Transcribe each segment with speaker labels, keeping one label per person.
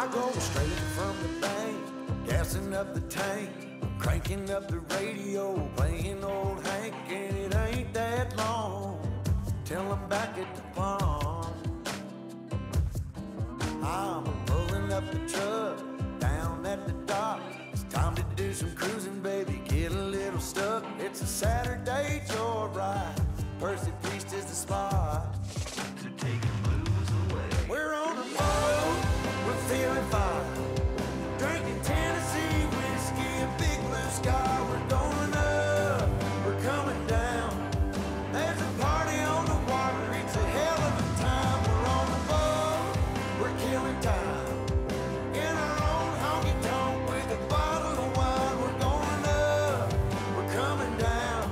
Speaker 1: I go straight from the bank, gassing up the tank, cranking up the radio, playing old Hank, and it ain't that long till I'm back at the pond. I'm pulling up the truck down at the dock. It's time to do some cruising, baby, get a little stuck. It's a Saturday joyride, Percy Priest is the spot
Speaker 2: to take the blues away.
Speaker 1: We're on a boat, we're feeling fine, drinking Tennessee whiskey and big blue sky. We're going up, we're coming down. There's a party on the water, it's a hell of a time. We're on a boat, we're killing time, in our own honky tonk with a bottle of wine. We're going up, we're coming down.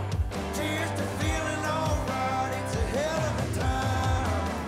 Speaker 1: Cheers to feeling alright, it's a hell of a time.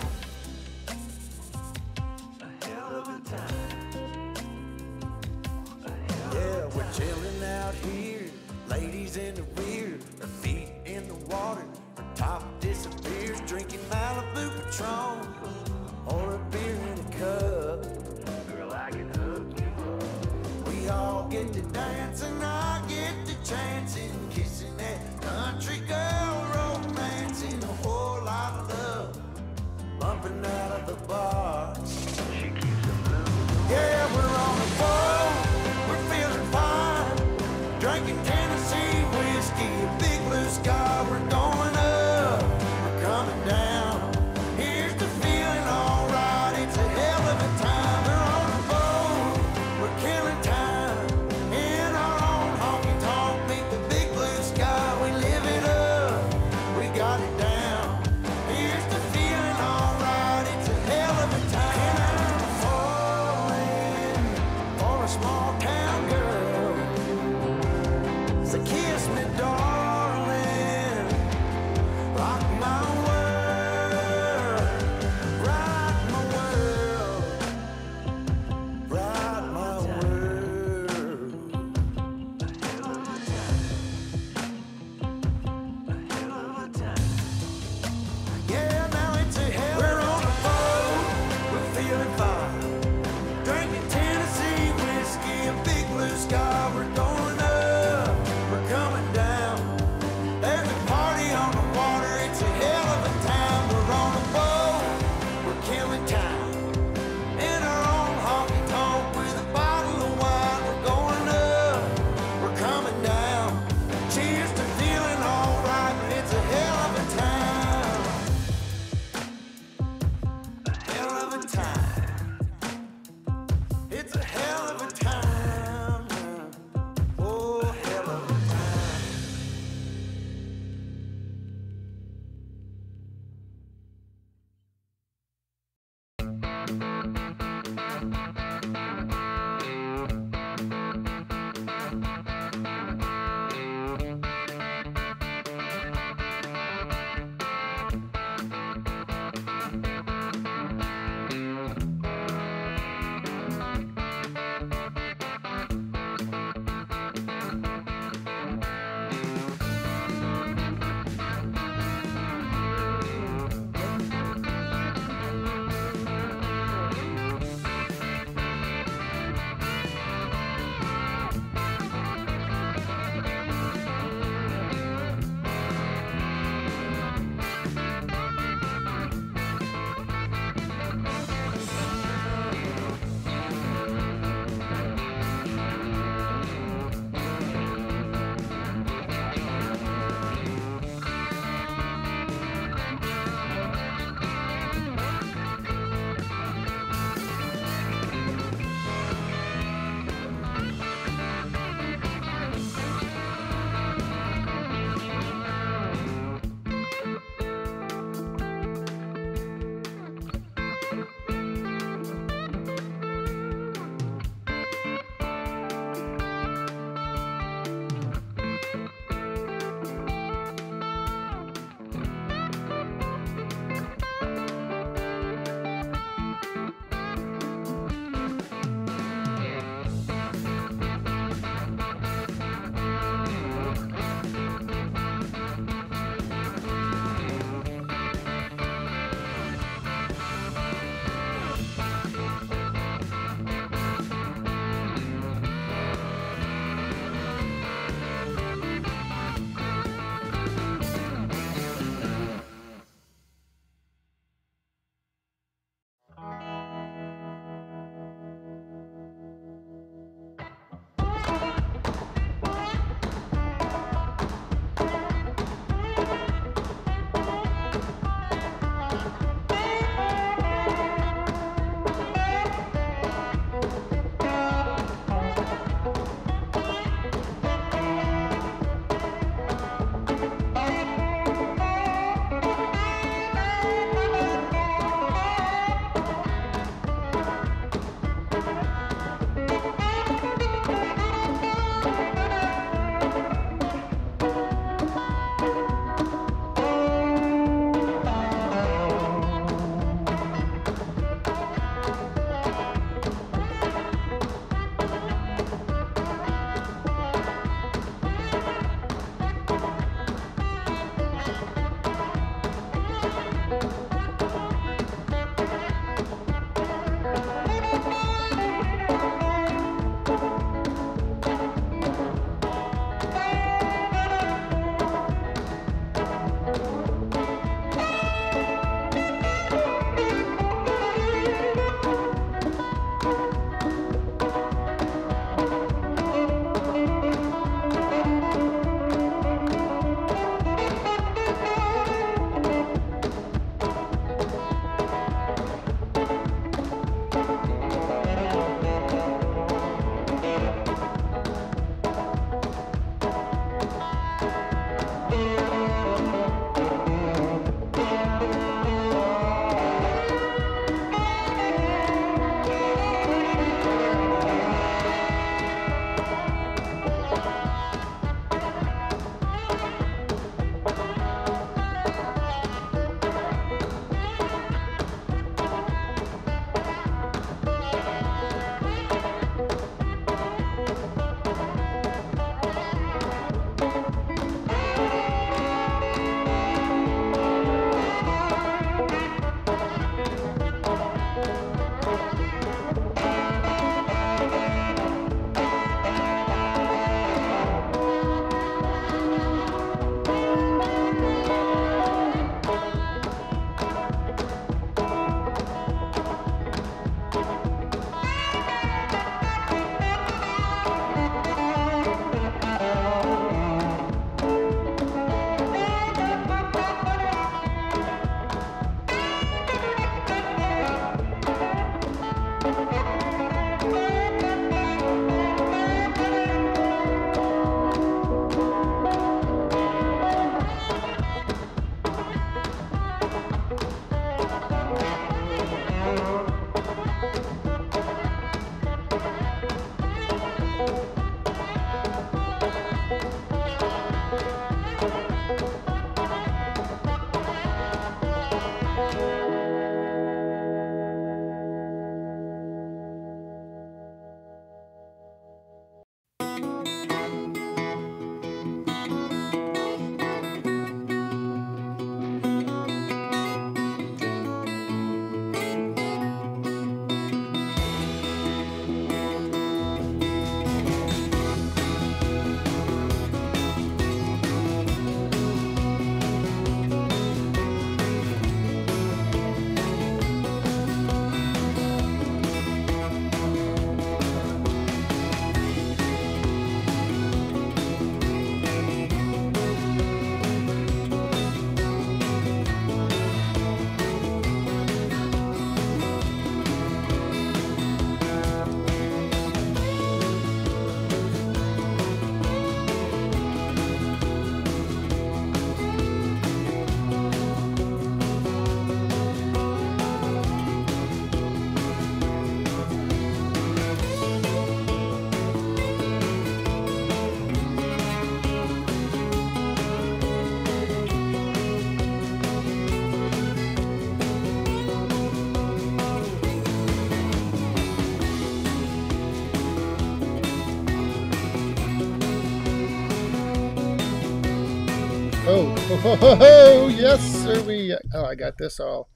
Speaker 3: Oh, yes, sir. I got this all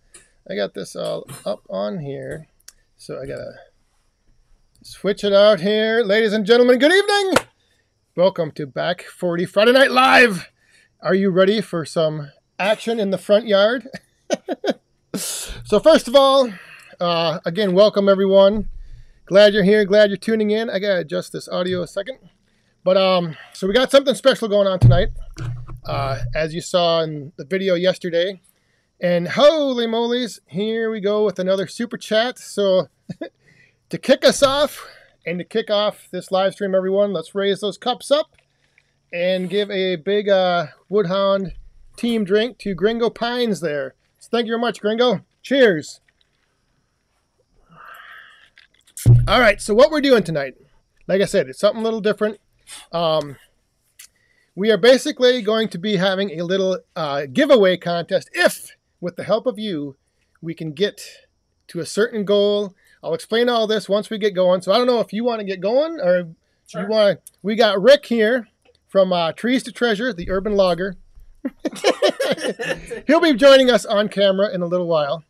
Speaker 3: up on here. So I gotta switch it out here. Ladies and gentlemen, good evening. Welcome to Back 40 Friday Night Live. Are you ready for some action in the front yard? So first of all, again, welcome everyone. Glad you're here. Glad you're tuning in. I gotta adjust this audio a second. But so we got something special going on tonight, as you saw in the video yesterday. And holy molies, here we go with another super chat. So to kick us off and to kick off this live stream, everyone, let's raise those cups up and give a big Woodhound team drink to Gringo Pines there. So thank you very much, Gringo. Cheers. All right, so what we're doing tonight, like I said, it's something a little different. We are basically going to be having a little giveaway contest if, with the help of you, we can get to a certain goal. I'll explain all this once we get going. So I don't know if you want to get going or sure. You want. We got Rick here from Trees to Treasure, the Urban Logger. He'll be joining us on camera in a little while.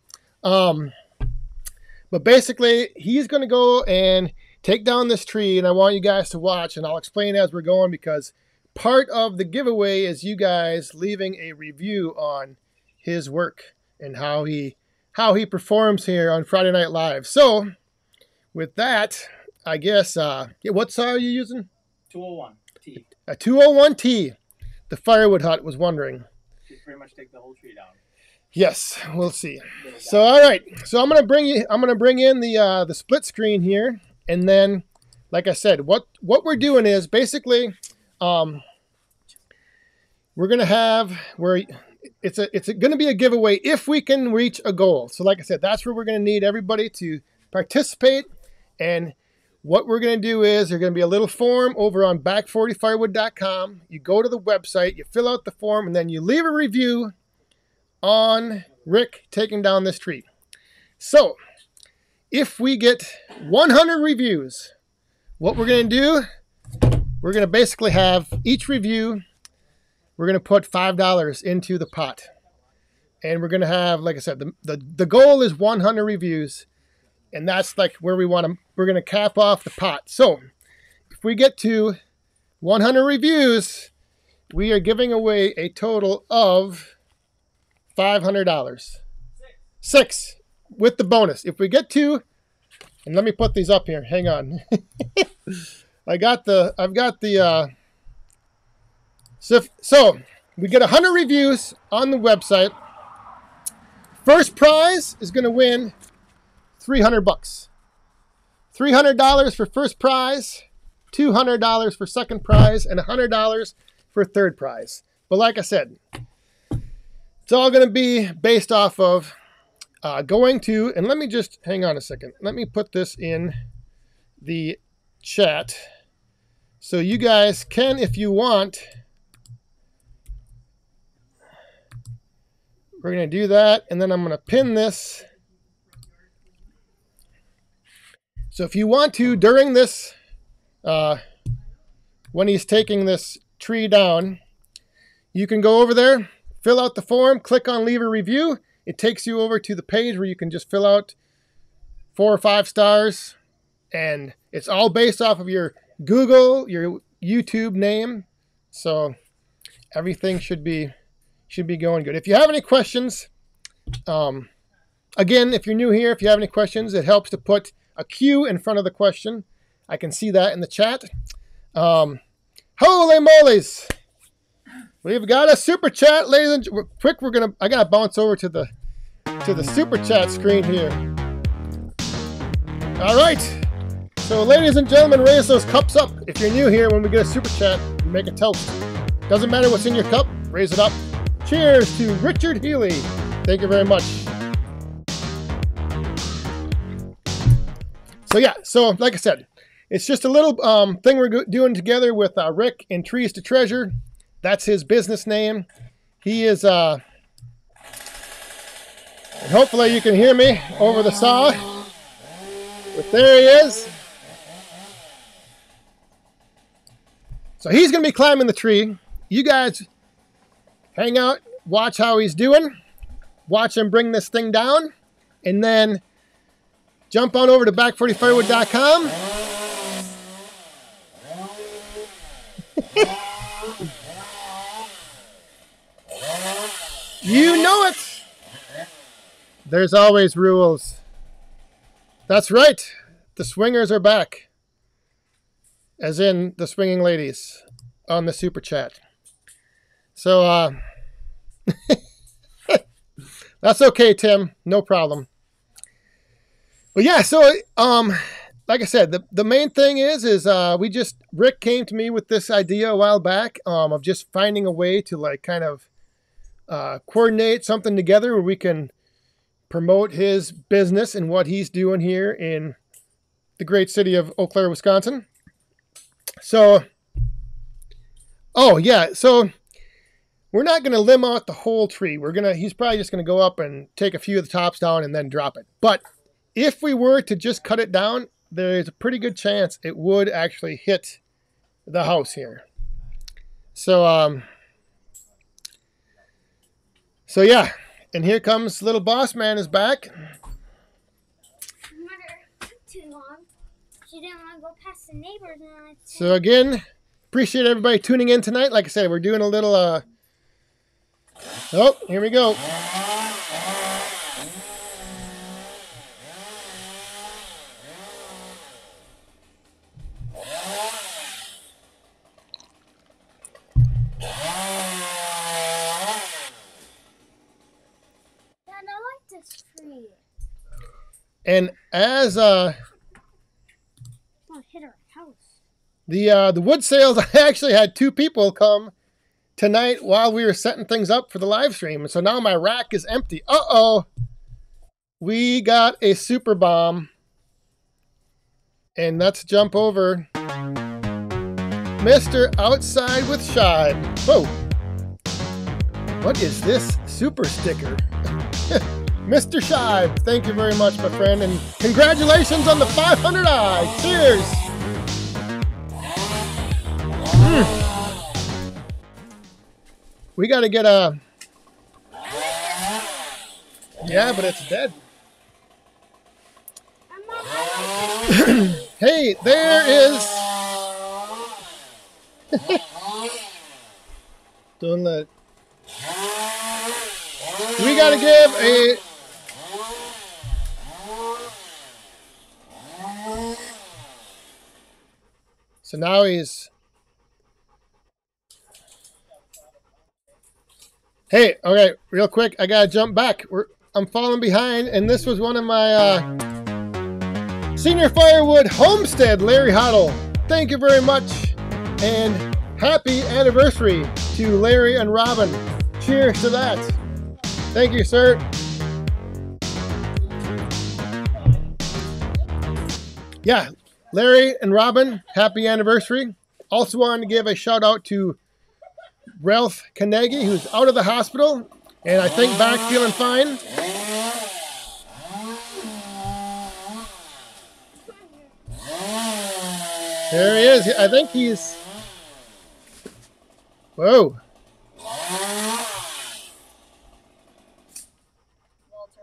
Speaker 3: But basically, he's going to go and take down this tree, and I want you guys to watch, and I'll explain as we're going, because part of the giveaway is you guys leaving a review on his work and how he performs here on Friday Night Live. So, with that, I guess, what saw are you using?
Speaker 4: 201T.
Speaker 3: A 201T. The Firewood Hut was wondering.
Speaker 4: You pretty much take the whole tree down.
Speaker 3: Yes, we'll see. So, all right. So I'm gonna bring in the split screen here, and then, like I said, what we're doing is basically, we're gonna have it's gonna be a giveaway if we can reach a goal. So, like I said, that's where we're gonna need everybody to participate. And what we're gonna do is there's gonna be a little form over on back40firewood.com. You go to the website, you fill out the form, and then you leave a review on Rick taking down this tree. So, if we get 100 reviews, what we're going to do, we're going to basically have each review, we're going to put $5 into the pot. And we're going to have, like I said, the goal is 100 reviews. And that's like where we're going to cap off the pot. So, if we get to 100 reviews, we are giving away a total of $500. Six with the bonus. If we get two, and let me put these up here. Hang on. I've got the so we get 100 reviews on the website. First prize is going to win $300. $300 for first prize, $200 for second prize, and $100 for third prize. But like I said, it's all going to be based off of going to, and let me just, hang on a second. Let me put this in the chat so you guys can, if you want, we're going to do that, and then I'm going to pin this. So if you want to, during this, when he's taking this tree down, you can go over there, fill out the form, click on leave a review. It takes you over to the page where you can just fill out 4 or 5 stars. And it's all based off of your Google, your YouTube name. So everything should be going good. If you have any questions, again, if you're new here, if you have any questions, it helps to put a Q in front of the question. I can see that in the chat. Holy molies! We've got a super chat, ladies and quick. I gotta bounce over to the super chat screen here. All right. So, ladies and gentlemen, raise those cups up. If you're new here, when we get a super chat, make a toast. Doesn't matter what's in your cup, raise it up. Cheers to Richard Healy. Thank you very much. So yeah, so like I said, it's just a little thing we're doing together with Rick in Trees to Treasure. That's his business name. He is, and hopefully you can hear me over the saw. But there he is. So he's going to be climbing the tree. You guys hang out, watch how he's doing, watch him bring this thing down, and then jump on over to back40firewood.com. You know it. There's always rules. That's right. The swingers are back. As in the swinging ladies on the super chat. So, that's okay, Tim. No problem. But yeah, so, like I said, the main thing is Rick came to me with this idea a while back, of just finding a way to like kind of, coordinate something together where we can promote his business and what he's doing here in the great city of Eau Claire, Wisconsin. So, oh yeah, so we're not going to limb out the whole tree. He's probably just going to go up and take a few of the tops down and then drop it. But if we were to just cut it down, there's a pretty good chance it would actually hit the house here. So, so yeah, and here comes little boss man is back.
Speaker 5: Mother took too long. She didn't want to go past the neighbors. And
Speaker 3: So again, appreciate everybody tuning in tonight. Like I said, we're doing a little, oh, here we go.
Speaker 5: Dad, I like this tree.
Speaker 3: And as,
Speaker 5: It's gonna hit our house.
Speaker 3: the wood sales, I actually had 2 people come tonight while we were setting things up for the live stream. And so now my rack is empty. Uh-oh. We got a super bomb. And let's jump over Mr. Outside with Shive. Whoa. What is this super sticker? Mr. Shive, thank you very much, my friend. And congratulations on the 500 eye. Cheers. We got to get a... Yeah, but it's dead.
Speaker 5: I'm not
Speaker 3: Hey, there is... Don't let... We got to give a... So now he's... Hey, okay, real quick, I gotta jump back. I'm falling behind, and this was one of my Senior Firewood Homestead, Larry Hoddle. Thank you very much, and happy anniversary to Larry and Robin. Cheers to that. Thank you, sir. Yeah, Larry and Robin, happy anniversary. Also wanted to give a shout out to Ralph Carnegie, who's out of the hospital, and I think back feeling fine. There he is. I think he's... Whoa.
Speaker 6: Walter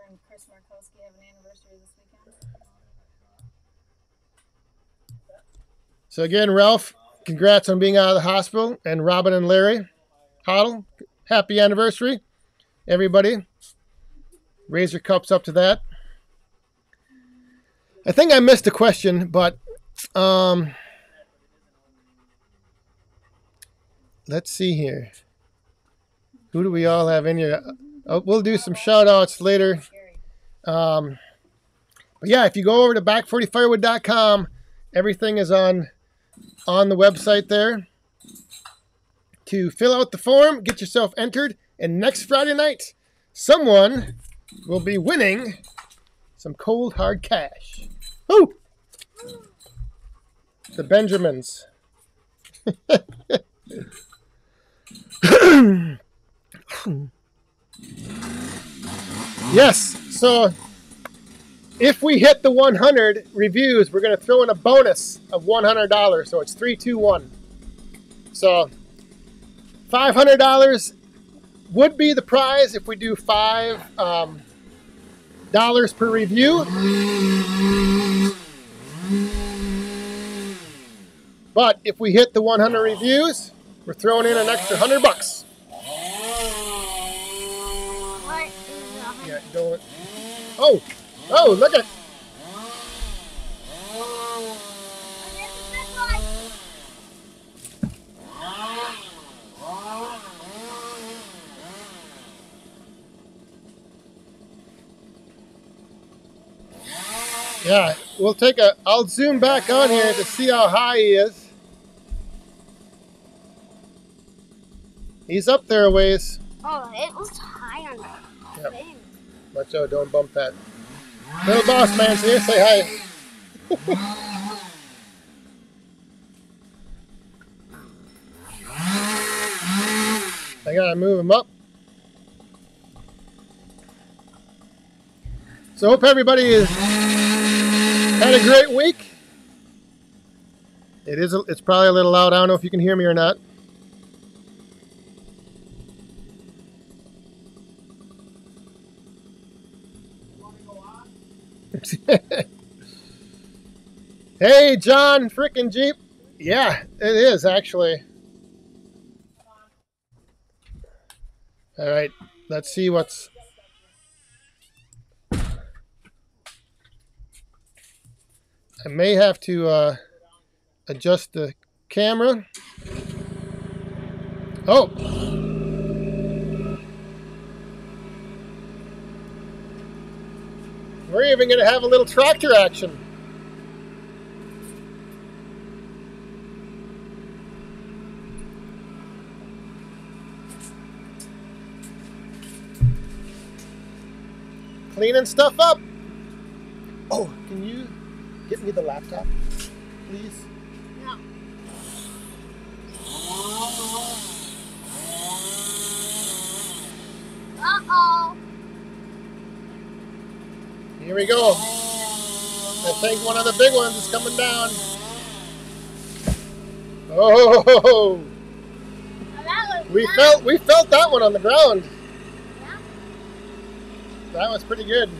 Speaker 6: and Chris Markowski have an anniversary this weekend.
Speaker 3: So again, Ralph, congrats on being out of the hospital, and Robin and Larry Hoddle, happy anniversary. Everybody, raise your cups up to that. I think I missed a question, but let's see here. Who do we all have in here? Oh, we'll do some shout outs later. But yeah, if you go over to back40firewood.com, everything is on the website there. To fill out the form, get yourself entered, and next Friday night, someone will be winning some cold hard cash. Woo! The Benjamins. Yes, so if we hit the 100 reviews, we're going to throw in a bonus of $100. So it's 3, 2, 1. So $500 would be the prize if we do $5 per review. But if we hit the 100 reviews, we're throwing in an extra $100.
Speaker 5: What is that?
Speaker 3: Yeah, don't. Oh, look at.
Speaker 5: Oh, there's a big one.
Speaker 3: Yeah, we'll take a. I'll zoom back on here to see how high he is. He's up there a ways.
Speaker 5: Oh, it was high on the
Speaker 3: Yep.
Speaker 5: thing.
Speaker 3: Watch out, don't bump that. Little boss man's here, say hi. I gotta move him up. So hope everybody has had a great week. It's probably a little loud. I don't know if you can hear me or not. Hey, John, frickin' Jeep. Yeah, it is actually. All right, let's see what's. I may have to adjust the camera. Oh. We're even going to have a little tractor action. Cleaning stuff up. Oh, can you get me the laptop, please?
Speaker 5: No. Uh-oh.
Speaker 3: Here we go. I think one of the big ones is coming down. Oh,
Speaker 5: Well, that was
Speaker 3: we felt that one on the ground.
Speaker 5: Yeah.
Speaker 3: That was pretty good.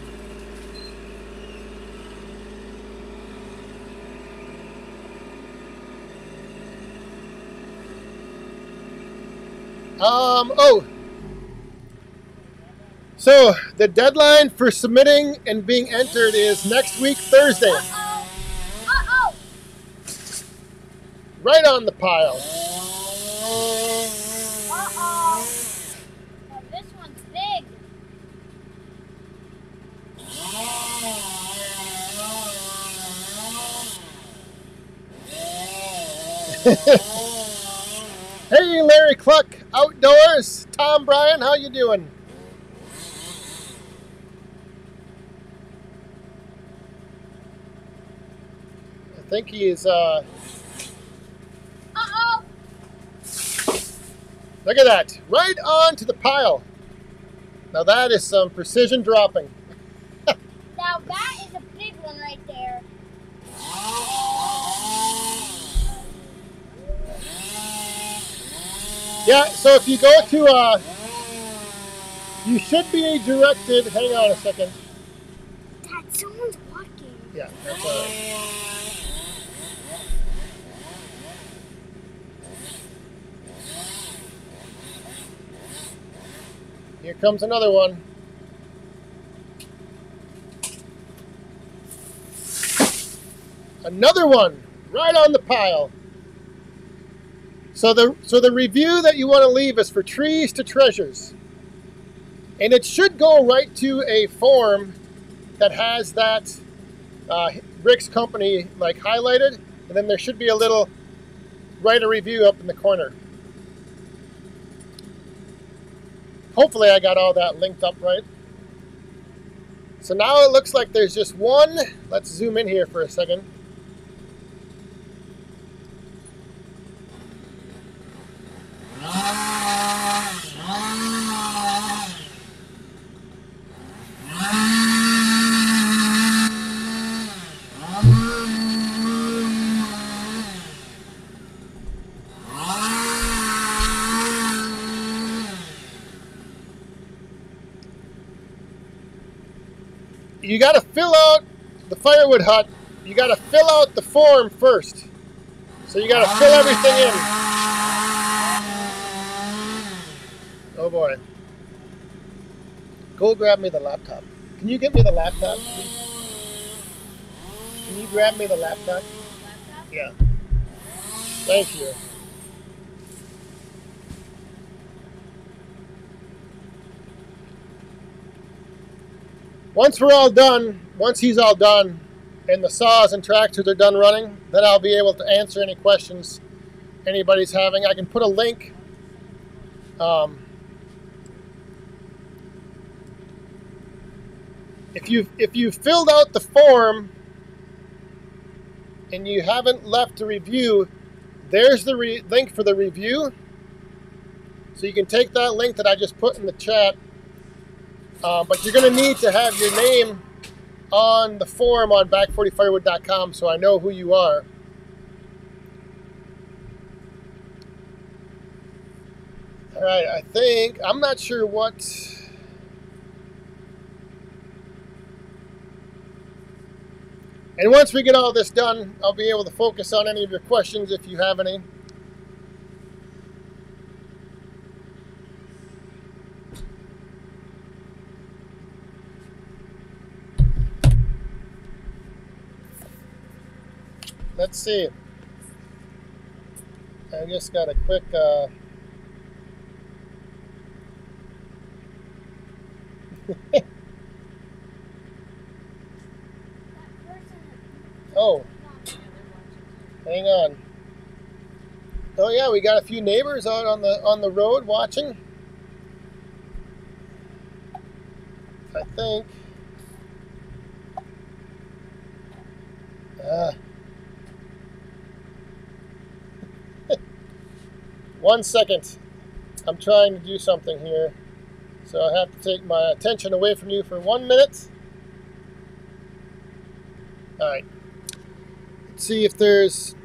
Speaker 3: Oh. So the deadline for submitting and being entered is next week, Thursday.
Speaker 5: Uh-oh. Uh-oh.
Speaker 3: Right on the pile.
Speaker 5: Uh-oh. Well, this one's big.
Speaker 3: Hey, Larry Cluck, outdoors. Tom Bryan, how you doing? I think he is,
Speaker 5: Uh-oh.
Speaker 3: look at that, right on to the pile. Now that is some precision dropping.
Speaker 5: Now that is a big one right there.
Speaker 3: Yeah, so if you go to, you should be directed, hang on a second.
Speaker 5: Dad, someone's walking.
Speaker 3: Yeah, that's all right. Here comes another one. Another one, right on the pile. So the review that you want to leave is for trees to treasures. And it should go right to a form that has that Rick's company like highlighted, and then there should be a little write a review up in the corner. Hopefully I got all that linked up right. So now it looks like there's just one. Let's zoom in here for a second. you got to fill out the firewood hut. You got to fill out the form first. So you got to fill everything in. Oh boy. Go grab me the laptop. Can you get me the laptop, please? Can you grab me the laptop? Yeah. Thank you. Once we're all done, once he's all done, and the saws and tractors are done running, then I'll be able to answer any questions anybody's having. I can put a link. If you filled out the form and you haven't left a review, there's the link for the review. So you can take that link that I just put in the chat. But you're going to need to have your name on the form on back40firewood.com so I know who you are. All right, I think, I'm not sure what... And once we get all this done, I'll be able to focus on any of your questions if you have any. Let's see. I just got a quick... Oh, hang on. Oh yeah, we got a few neighbors out on the road watching. I think. 1 second. I'm trying to do something here, so I have to take my attention away from you for 1 minute. All right. Let's see if there's...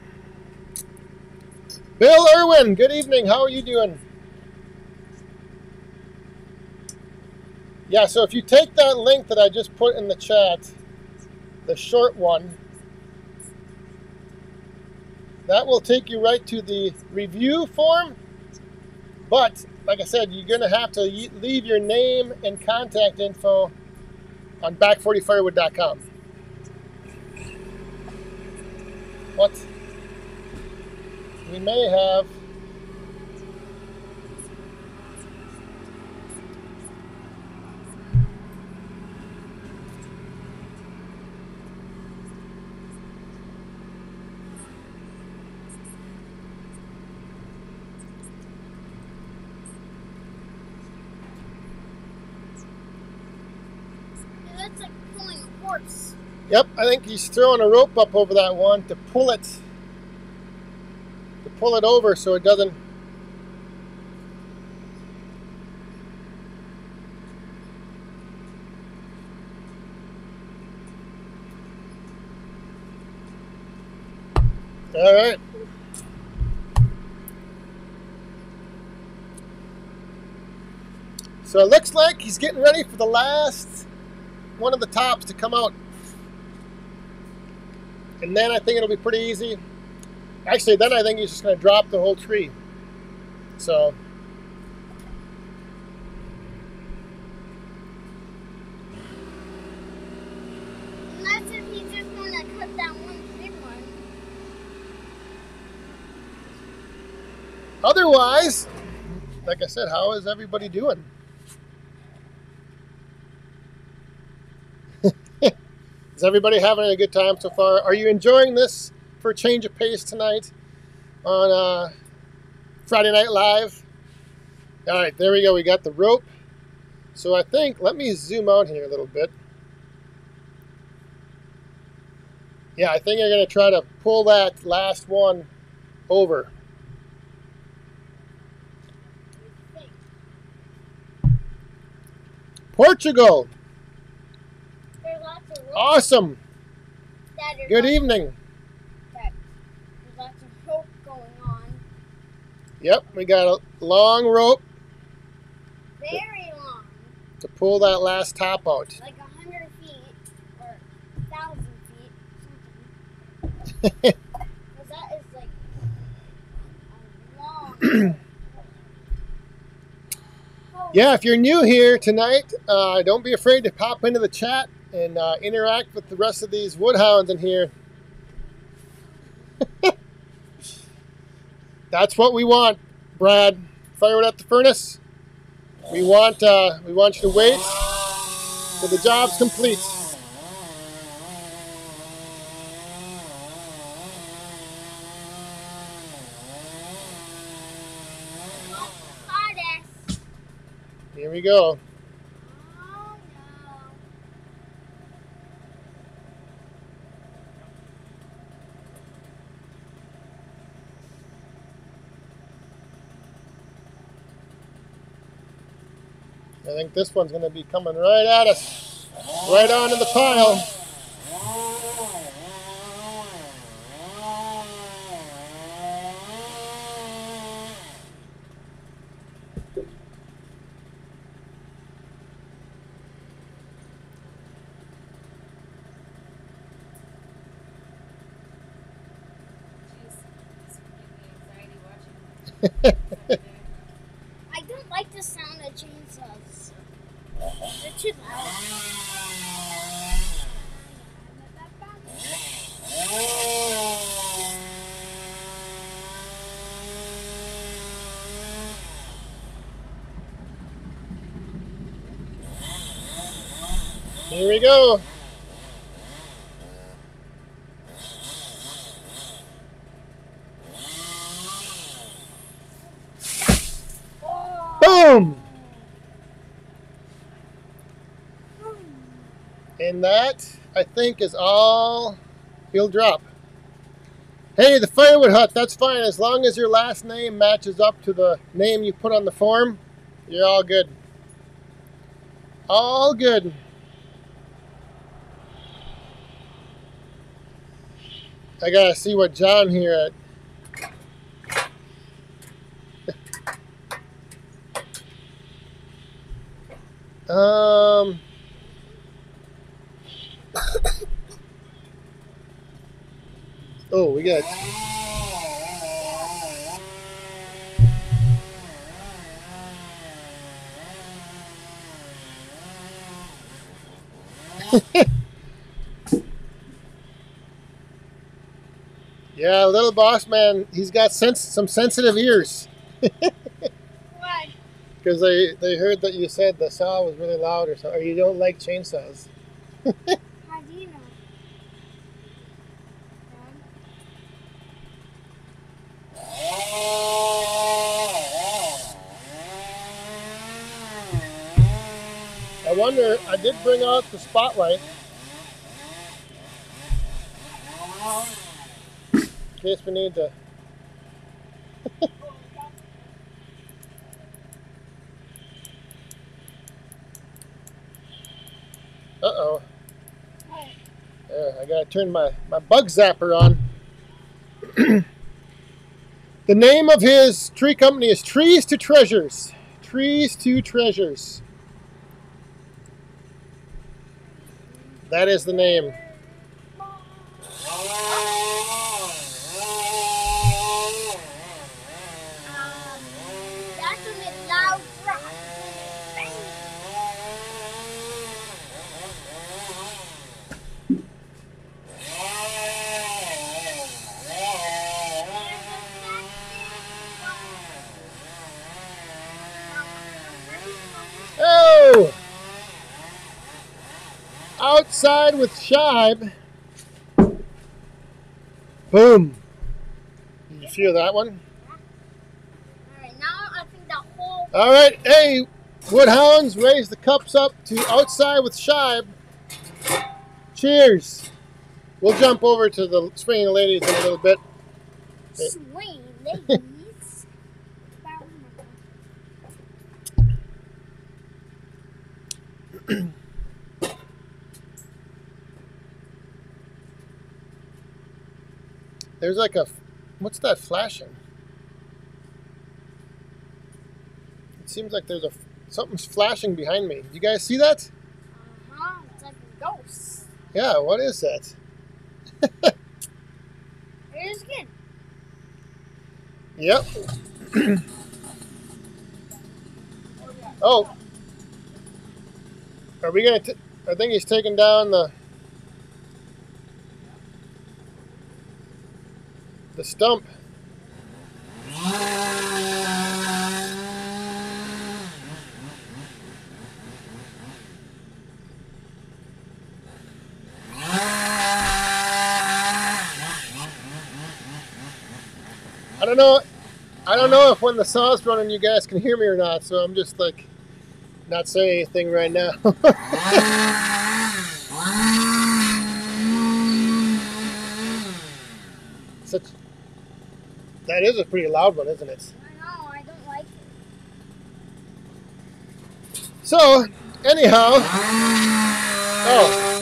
Speaker 3: Bill Irwin, good evening. How are you doing? Yeah, so if you take that link that I just put in the chat, the short one, that will take you right to the review form. But, like I said, you're going to have to leave your name and contact info on back40firewood.com. What? We may have...
Speaker 5: That's like pulling a horse.
Speaker 3: Yep, I think he's throwing a rope up over that one to pull it over so it doesn't... All right. So it looks like he's getting ready for the last one of the tops to come out. And then I think it'll be pretty easy. Actually, then I think he's just going to drop the whole tree. So...
Speaker 5: Unless if he's just going to cut that one big one.
Speaker 3: Otherwise, like I said, how is everybody doing? Is everybody having a good time so far? Are you enjoying this for a change of pace tonight on Friday Night Live? All right, there we go. We got the rope. So I think, let me zoom out here a little bit. Yeah, I think I'm going to try to pull that last one over. Portugal.
Speaker 5: There's lots of rope.
Speaker 3: Awesome.
Speaker 5: Dad, there's
Speaker 3: Good
Speaker 5: lots-
Speaker 3: evening.
Speaker 5: Dad, there's lots of rope going on.
Speaker 3: Yep, we got a long rope
Speaker 5: Very long.
Speaker 3: to pull that last top out.
Speaker 5: Like 100 feet. Because that is like a long.
Speaker 3: Yeah, if you're new here tonight, don't be afraid to pop into the chat and interact with the rest of these woodhounds in here. That's what we want, Brad. Firewood at the furnace. We want you to wait till the job's complete.
Speaker 5: Goddess.
Speaker 3: Here we go.
Speaker 5: Oh no.
Speaker 3: I think this one's going to be coming right at us, right onto the pile.
Speaker 5: I don't like the sound of chainsaws. They're too loud.
Speaker 3: Here we go. Boom! And that, I think, is all he'll drop. Hey, the Firewood Hut, that's fine. As long as your last name matches up to the name you put on the form, you're all good. All good. I gotta see what John here at. Oh, we got. Yeah, little boss man, he's got some sensitive ears.
Speaker 5: Why?
Speaker 3: Because they heard that you said the saw was really loud or something, or you don't like chainsaws.
Speaker 5: How do you know?
Speaker 3: I wonder, I did bring out the spotlight. In case we need to. Uh-oh. Yeah, I gotta turn my bug zapper on. The name of his tree company is Trees to Treasures. Trees to Treasures. That is the name.
Speaker 5: That's a bit loud rock.
Speaker 3: Oh! Outside with Shibe. Boom. Did you feel that one?
Speaker 5: Alright, now I think the whole.
Speaker 3: All right. Hey, Woodhounds, raise the cups up to Outside with Shibe. Cheers. We'll jump over to the swinging ladies in a little bit.
Speaker 5: Swing, ladies.
Speaker 3: There's like a, what's that flashing? It seems like there's something's flashing behind me. You guys see that?
Speaker 5: It's like a ghost.
Speaker 3: Yeah, what is that?
Speaker 5: it is again.
Speaker 3: Yep. Oh. Are we going to... I think he's taking down the stump. I don't know if when the saw's running you guys can hear me or not, so I'm just like not saying anything right now. That is a pretty loud one, isn't it?
Speaker 5: I know, I don't like it.
Speaker 3: So, anyhow, oh.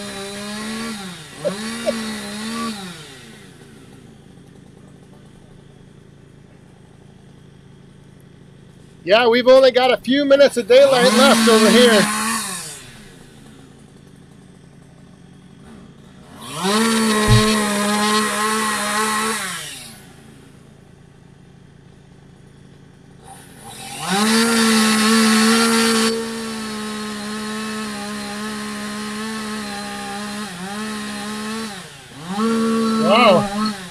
Speaker 3: Yeah, we've only got a few minutes of daylight left over here. Wow.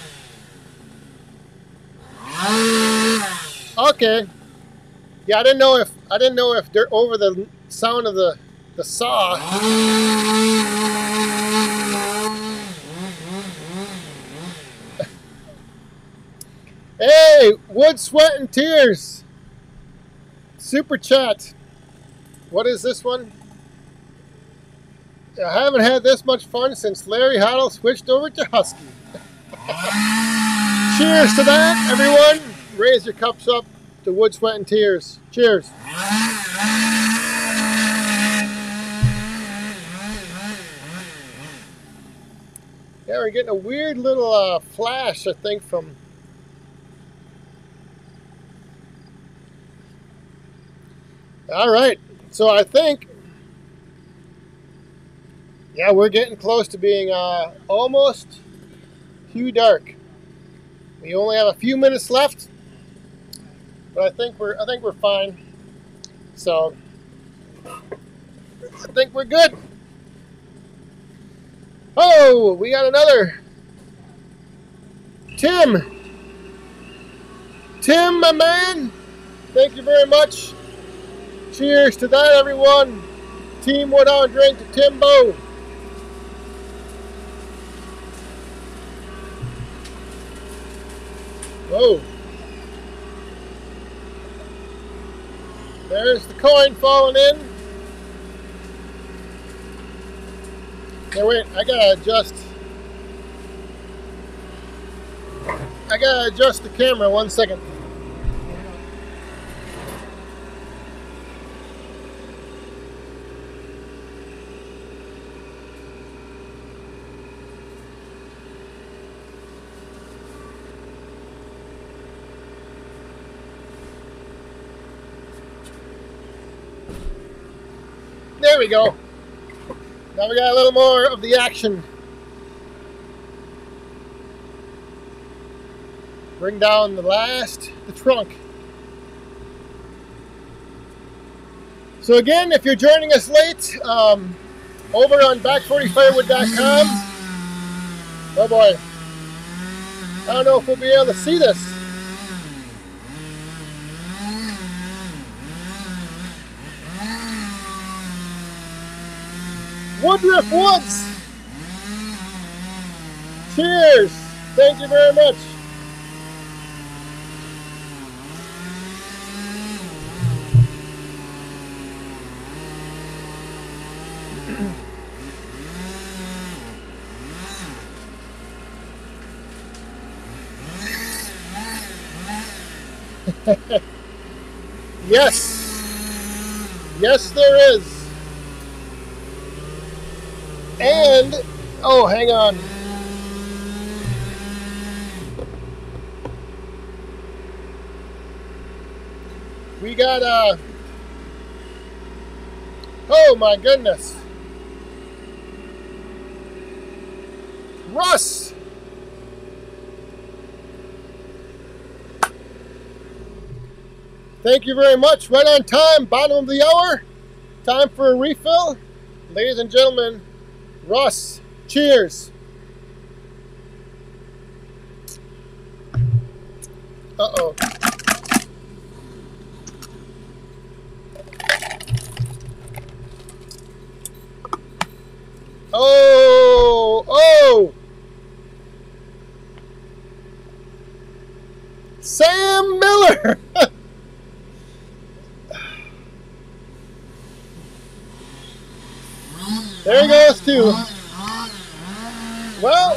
Speaker 3: Okay. Yeah, I didn't know if they're over the sound of the saw. Hey, Wood, Sweat, and Tears. Super chat. What is this one? I haven't had this much fun since Larry Hoddle switched over to Husky. Cheers to that, everyone. Raise your cups up to Wood, Sweat, and Tears. Cheers. Yeah, we're getting a weird little flash, I think, from... All right, so I think... Yeah, we're getting close to being almost too dark. We only have a few minutes left, but I think we're fine. So I think we're good. Oh, we got another Tim. Tim, my man. Thank you very much. Cheers to that, everyone. Team Wood On drink to Timbo. Whoa. There's the coin falling in. Now wait, I gotta adjust the camera 1 second. There we go. Now we got a little more of the action. Bring down the trunk. So again, if you're joining us late, over on back40firewood.com. Oh boy. I don't know if we'll be able to see this. Woodruff Woods. Cheers. Thank you very much. Yes. Yes, there is. And, oh, hang on. We got, oh my goodness. Thank you very much. Right on time, bottom of the hour. Time for a refill. Ladies and gentlemen, Russ, cheers. Uh-oh. Oh! Sam Miller! There he goes too. Well,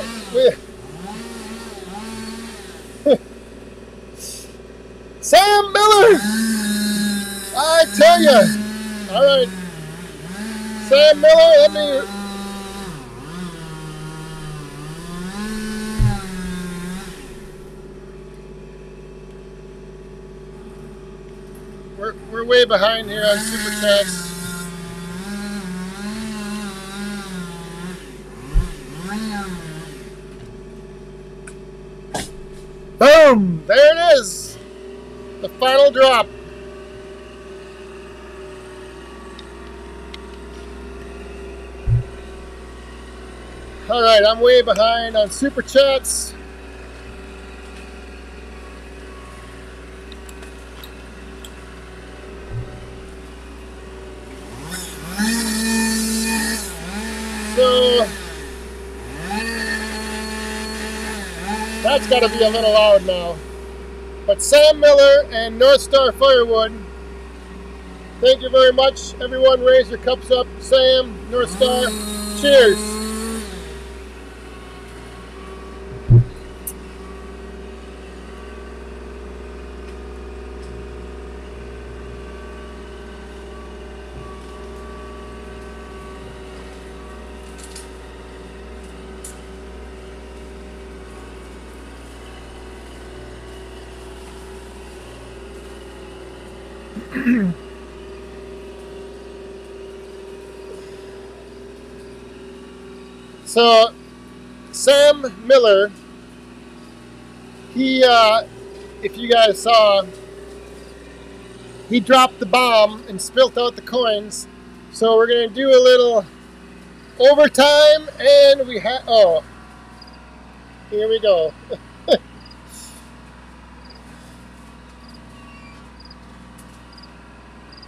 Speaker 3: Sam Miller! I tell you. All right. Sam Miller, let me... We're way behind here on Super Chats. Boom! There it is! The final drop. Alright, I'm way behind on Super Chats. So that's got to be a little loud now. But Sam Miller and North Star Firewood, thank you very much. Everyone raise your cups up. Sam, North Star, cheers. So, Sam Miller, he, if you guys saw, he dropped the bomb and spilt out the coins. So we're going to do a little overtime, and we have, oh, here we go.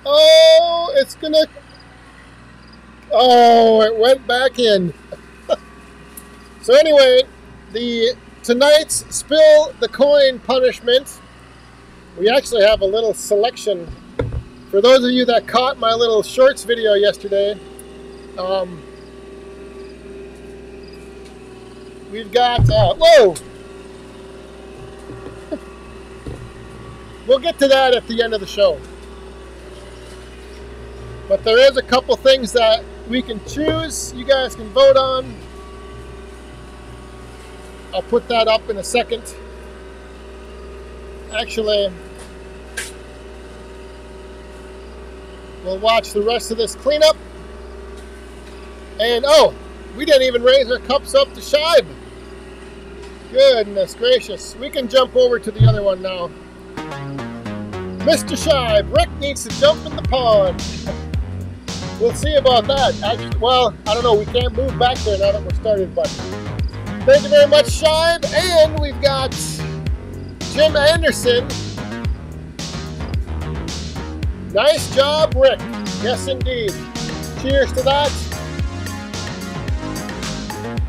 Speaker 3: Oh, it's going to, oh, it went back in. So anyway, tonight's Spill the Coin punishment, we actually have a little selection. For those of you that caught my little shorts video yesterday, we've got, whoa! We'll get to that at the end of the show. But there is a couple things that we can choose, you guys can vote on. I'll put that up in a second. Actually, we'll watch the rest of this cleanup. And oh, we didn't even raise our cups up to Shibe. Goodness gracious. We can jump over to the other one now. Mr. Shibe, Rick needs to jump in the pond. We'll see about that. Actually, well, I don't know. We can't move back there now that we're started, but thank you very much, Shibe. And we've got Jim Anderson. Nice job, Rick. Yes, indeed. Cheers to that.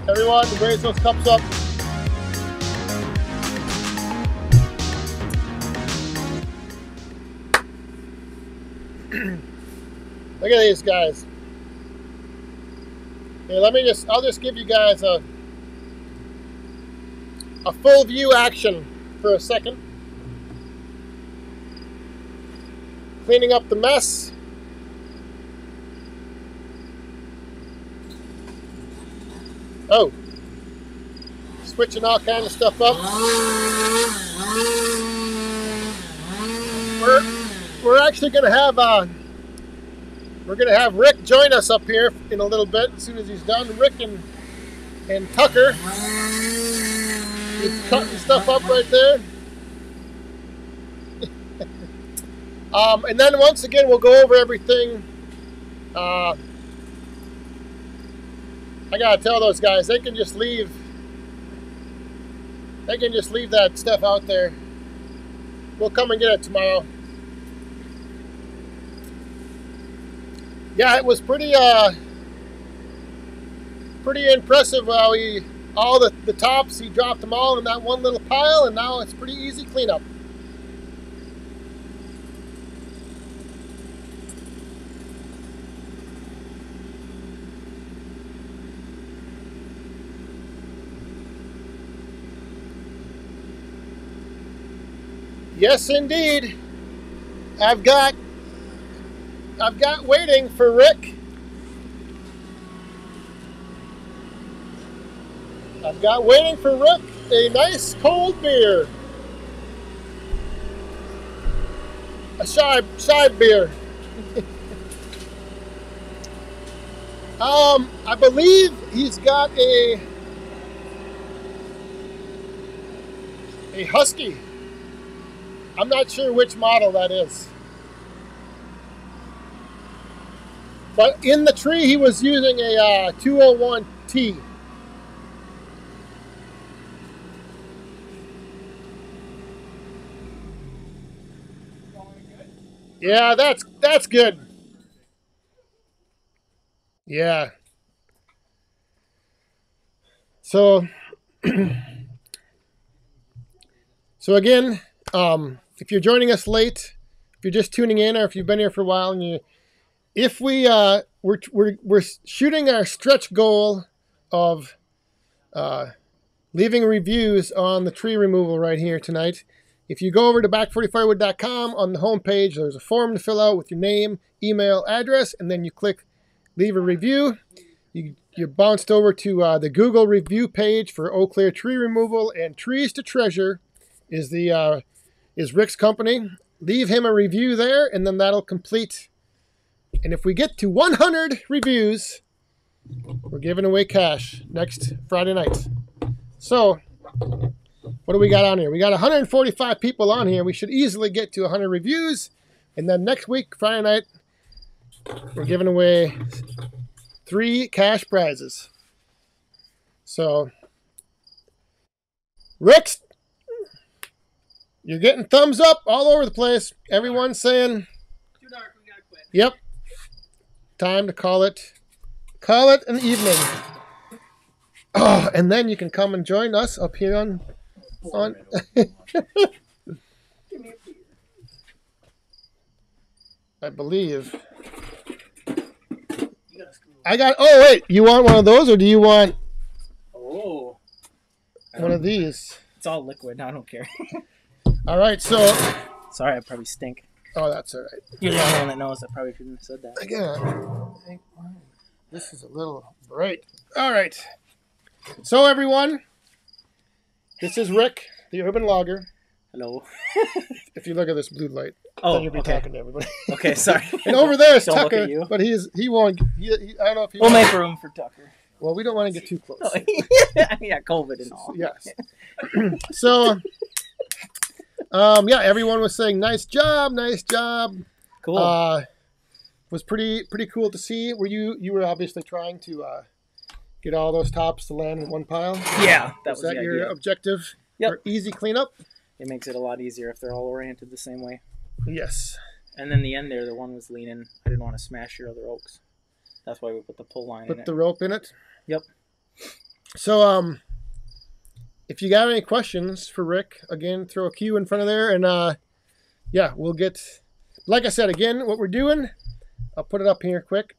Speaker 3: Everyone, raise those cups up. Look at these guys. Here, I'll just give you guys a full view action for a second. Cleaning up the mess. Oh. Switching all kind of stuff up. We're actually going to have Rick join us up here in a little bit as soon as he's done. Rick and Tucker. He's cutting stuff up right there. And then once again, we'll go over everything. I gotta tell those guys, they can just leave. They can just leave that stuff out there. We'll come and get it tomorrow. Yeah, it was pretty impressive how all the tops, he dropped them all in that one little pile, and now it's pretty easy cleanup. Yes, indeed. I've got waiting for Rick. I've got waiting for Rick a nice cold beer. A shy beer. I believe he's got a Husky. I'm not sure which model that is. But in the tree, he was using a 201T. Yeah, that's good. Yeah. So, again, if you're joining us late, if you're just tuning in, or if you've been here for a while, and we're shooting our stretch goal of leaving reviews on the tree removal right here tonight. If you go over to back40firewood.com, on the homepage, there's a form to fill out with your name, email, address, and then you click leave a review. You're bounced over to the Google review page for Eau Claire tree removal, and Trees to Treasure is Rick's company. Leave him a review there, and then that'll complete. And if we get to 100 reviews, we're giving away cash next Friday night. So, what do we got on here? We got 145 people on here. We should easily get to 100 reviews. And then next week, Friday night, we're giving away 3 cash prizes. So, Rick, you're getting thumbs up all over the place. Everyone's saying,
Speaker 4: Too dark, we gotta quit.
Speaker 3: yep, time to call it an evening. Oh, and then you can come and join us up here on I believe. Oh wait, you want one of those, or do you want
Speaker 4: Oh.
Speaker 3: one of these?
Speaker 4: It's all liquid. I don't care.
Speaker 3: All right, so.
Speaker 4: Sorry, I probably stink.
Speaker 3: Oh, that's all right.
Speaker 4: You're the only one that knows. I probably shouldn't have said that.
Speaker 3: Again, this is a little bright. All right. So everyone, this is Rick, the urban logger.
Speaker 4: Hello.
Speaker 3: If you look at this blue light,
Speaker 4: Oh,
Speaker 3: then you'll be
Speaker 4: okay.
Speaker 3: talking to everybody.
Speaker 4: Okay, sorry.
Speaker 3: And over there is
Speaker 4: Don't look
Speaker 3: Tucker,
Speaker 4: at you.
Speaker 3: but he won't. I don't know if he.
Speaker 4: We'll
Speaker 3: won't.
Speaker 4: make room for Tucker.
Speaker 3: Well, we don't want to get too close.
Speaker 4: Yeah, COVID and all.
Speaker 3: Yes. So, yeah, everyone was saying nice job.
Speaker 4: Cool.
Speaker 3: Was pretty cool to see. You were obviously trying to get all those tops to land in one pile.
Speaker 4: Yeah, that
Speaker 3: Was
Speaker 4: was
Speaker 3: that
Speaker 4: the
Speaker 3: your
Speaker 4: idea.
Speaker 3: objective?
Speaker 4: Yep.
Speaker 3: For easy cleanup?
Speaker 4: It makes it a lot easier if they're all oriented the same way.
Speaker 3: Yes.
Speaker 4: And then the end there, the one was leaning. I didn't want to smash your other oaks. That's why we put the pull line in
Speaker 3: Put
Speaker 4: it.
Speaker 3: the rope in it.
Speaker 4: Yep.
Speaker 3: So, if you got any questions for Rick, again, throw a Q in front of there, and yeah, we'll get. Like I said, again, what we're doing, I'll put it up here quick.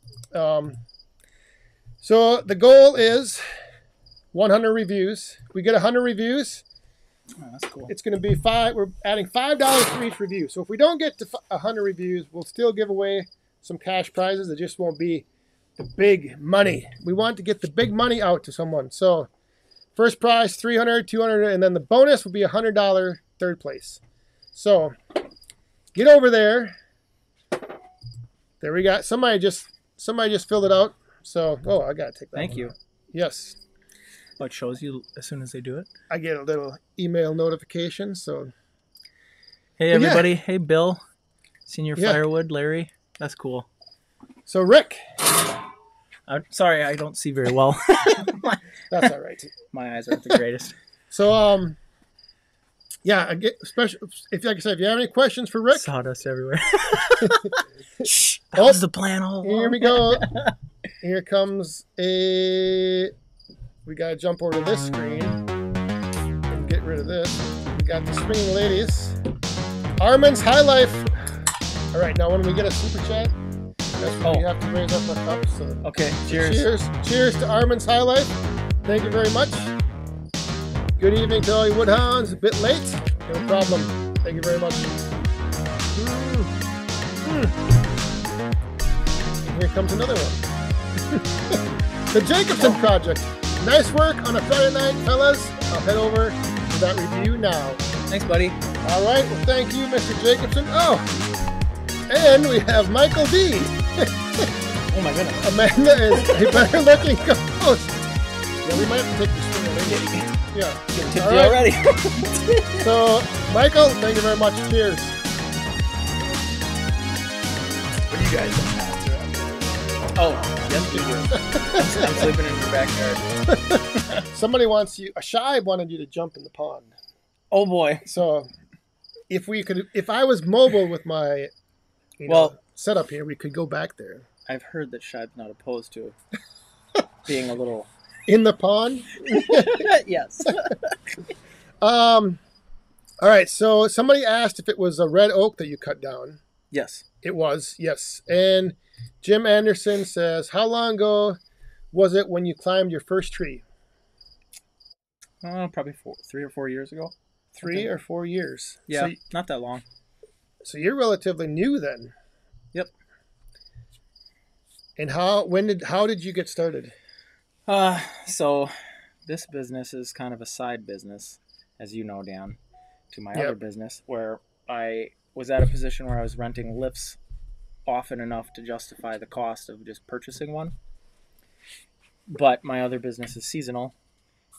Speaker 3: So the goal is 100 reviews. If we get 100 reviews,
Speaker 4: Oh, that's cool.
Speaker 3: it's going to be We're adding $5 for each review. So if we don't get to 100 reviews, we'll still give away some cash prizes. It just won't be the big money. We want to get the big money out to someone. So first prize, $300, $200, and then the bonus will be $100 third place. So get over there. There we got somebody just filled it out. So I gotta take that.
Speaker 4: Thank
Speaker 3: one
Speaker 4: you.
Speaker 3: out. Yes.
Speaker 4: Oh, it shows you as soon as they do it.
Speaker 3: I get a little email notification. So
Speaker 4: Hey,
Speaker 3: But yeah.
Speaker 4: everybody. Hey, Bill. Senior
Speaker 3: Yeah.
Speaker 4: Firewood, Larry. That's cool.
Speaker 3: So Rick,
Speaker 4: I'm sorry, I don't see very well.
Speaker 3: that's all right.
Speaker 4: My eyes aren't the greatest.
Speaker 3: So yeah, I get special. If like I said, if you have any questions for Rick,
Speaker 4: Sawdust everywhere. Shh, that
Speaker 3: Oh,
Speaker 4: was the plan all along.
Speaker 3: here we go. Here comes a. We gotta jump over to this screen and get rid of this. We got the swinging ladies. Armin's High Life. All right, now when we get a super chat, that's when we have to raise up our cups. So.
Speaker 4: Okay, cheers.
Speaker 3: Cheers to Armin's High Life. Thank you very much. Good evening to all you Woodhounds. A bit late. No problem. Thank you very much. And here comes another one. The Jacobson Project. Nice work on a Friday night, fellas. I'll head over to that review now.
Speaker 4: Thanks, buddy.
Speaker 3: All right. Well, thank you, Mr. Jacobson. Oh, and we have Michael D.
Speaker 4: Oh, my goodness.
Speaker 3: Amanda is a better looking co-host. Yeah, we might have to take this thing away. Yeah.
Speaker 4: Tipsy
Speaker 3: All right.
Speaker 4: already.
Speaker 3: So, Michael, thank you very much. Cheers.
Speaker 2: What do you guys do?
Speaker 4: Oh, yes, you do. I'm sleeping in your backyard.
Speaker 3: Somebody wants you, a Shibe wanted you to jump in the pond.
Speaker 4: Oh, boy.
Speaker 3: So, if I was mobile with my setup here, we could go back there.
Speaker 4: I've heard that Shibe's not opposed to being a little...
Speaker 3: In the pond?
Speaker 4: Yes.
Speaker 3: All right, so somebody asked if it was a red oak that you cut down.
Speaker 4: Yes.
Speaker 3: It was, yes. And Jim Anderson says, how long ago was it when you climbed your first tree?
Speaker 4: Probably 3 or 4 years ago.
Speaker 3: 3 or 4 years.
Speaker 4: Yeah, not that long.
Speaker 3: So you're relatively new then.
Speaker 4: Yep.
Speaker 3: And how did you get started?
Speaker 4: So this business is kind of a side business, as you know, Dan, to my other business, where I was at a position where I was renting lifts often enough to justify the cost of just purchasing one. But my other business is seasonal,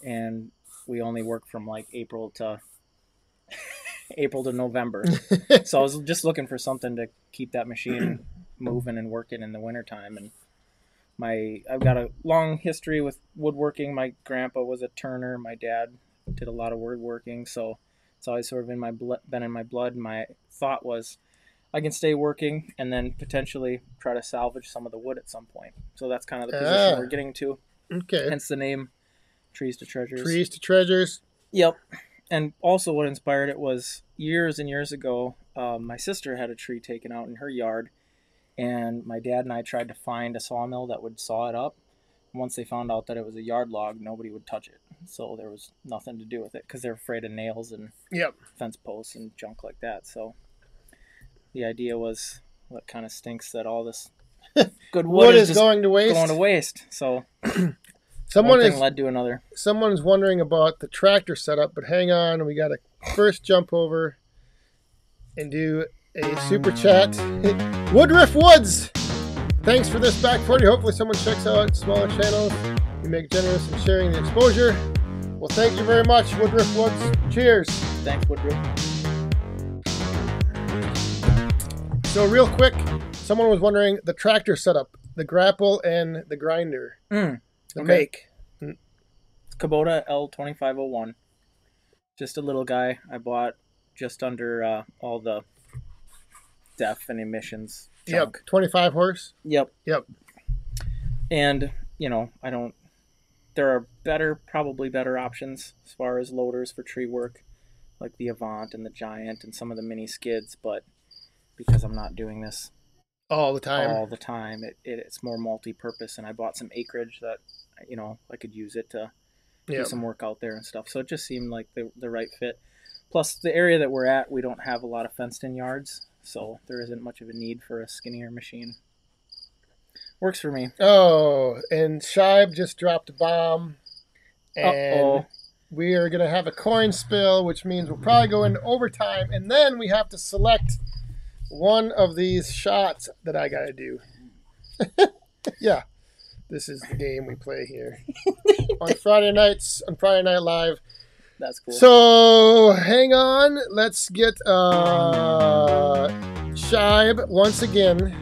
Speaker 4: and we only work from like April to November. So I was just looking for something to keep that machine moving and working in the wintertime. And I've got a long history with woodworking. My grandpa was a turner. My dad did a lot of woodworking, so it's always sort of been in my blood. My thought was I can stay working and then potentially try to salvage some of the wood at some point. So that's kind of the position we're getting to.
Speaker 3: Okay.
Speaker 4: Hence the name Trees to Treasures.
Speaker 3: Trees to Treasures.
Speaker 4: Yep. And also what inspired it was years and years ago, my sister had a tree taken out in her yard, and my dad and I tried to find a sawmill that would saw it up. Once they found out that it was a yard log, nobody would touch it. So there was nothing to do with it because they're afraid of nails and fence posts and junk like that. So the idea was, what kind of stinks that all this good wood is just
Speaker 3: going to waste.
Speaker 4: Going to waste. So
Speaker 3: One
Speaker 4: thing led to another.
Speaker 3: Someone's wondering about the tractor setup, but hang on, we got to first jump over and do a super chat. Woodruff Woods, thanks for this back 40. Hopefully someone checks out smaller channels. You make generous in sharing the exposure. Well, thank you very much, Woodruff Woods. Cheers.
Speaker 4: Thanks, Woodruff.
Speaker 3: So real quick, someone was wondering the tractor setup, the grapple and the grinder. The make.
Speaker 4: Kubota L2501. Just a little guy. I bought just under all the DEF and emissions junk.
Speaker 3: Yep, 25 horse.
Speaker 4: Yep. And, there are probably better options as far as loaders for tree work, like the Avant and the Giant and some of the mini skids, but because I'm not doing this
Speaker 3: all the time,
Speaker 4: it's more multi-purpose, and I bought some acreage that, I could use it to do some work out there and stuff. So it just seemed like the right fit. Plus, the area that we're at, we don't have a lot of fenced-in yards, so there isn't much of a need for a skinnier machine. Works for me.
Speaker 3: Oh, and Shibe just dropped a bomb, and we are going to have a coin spill, which means we'll probably go into overtime, and then we have to select one of these shots that I got to do. Yeah, this is the game we play here on Friday nights, on Friday Night Live.
Speaker 4: That's cool.
Speaker 3: So hang on, let's get Shibe Shibe once again.